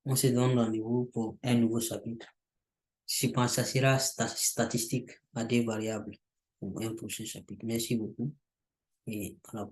On se donne rendez-vous pour un nouveau chapitre. Je pense que ça sera statistique à des variables pour un prochain chapitre. Merci beaucoup et à la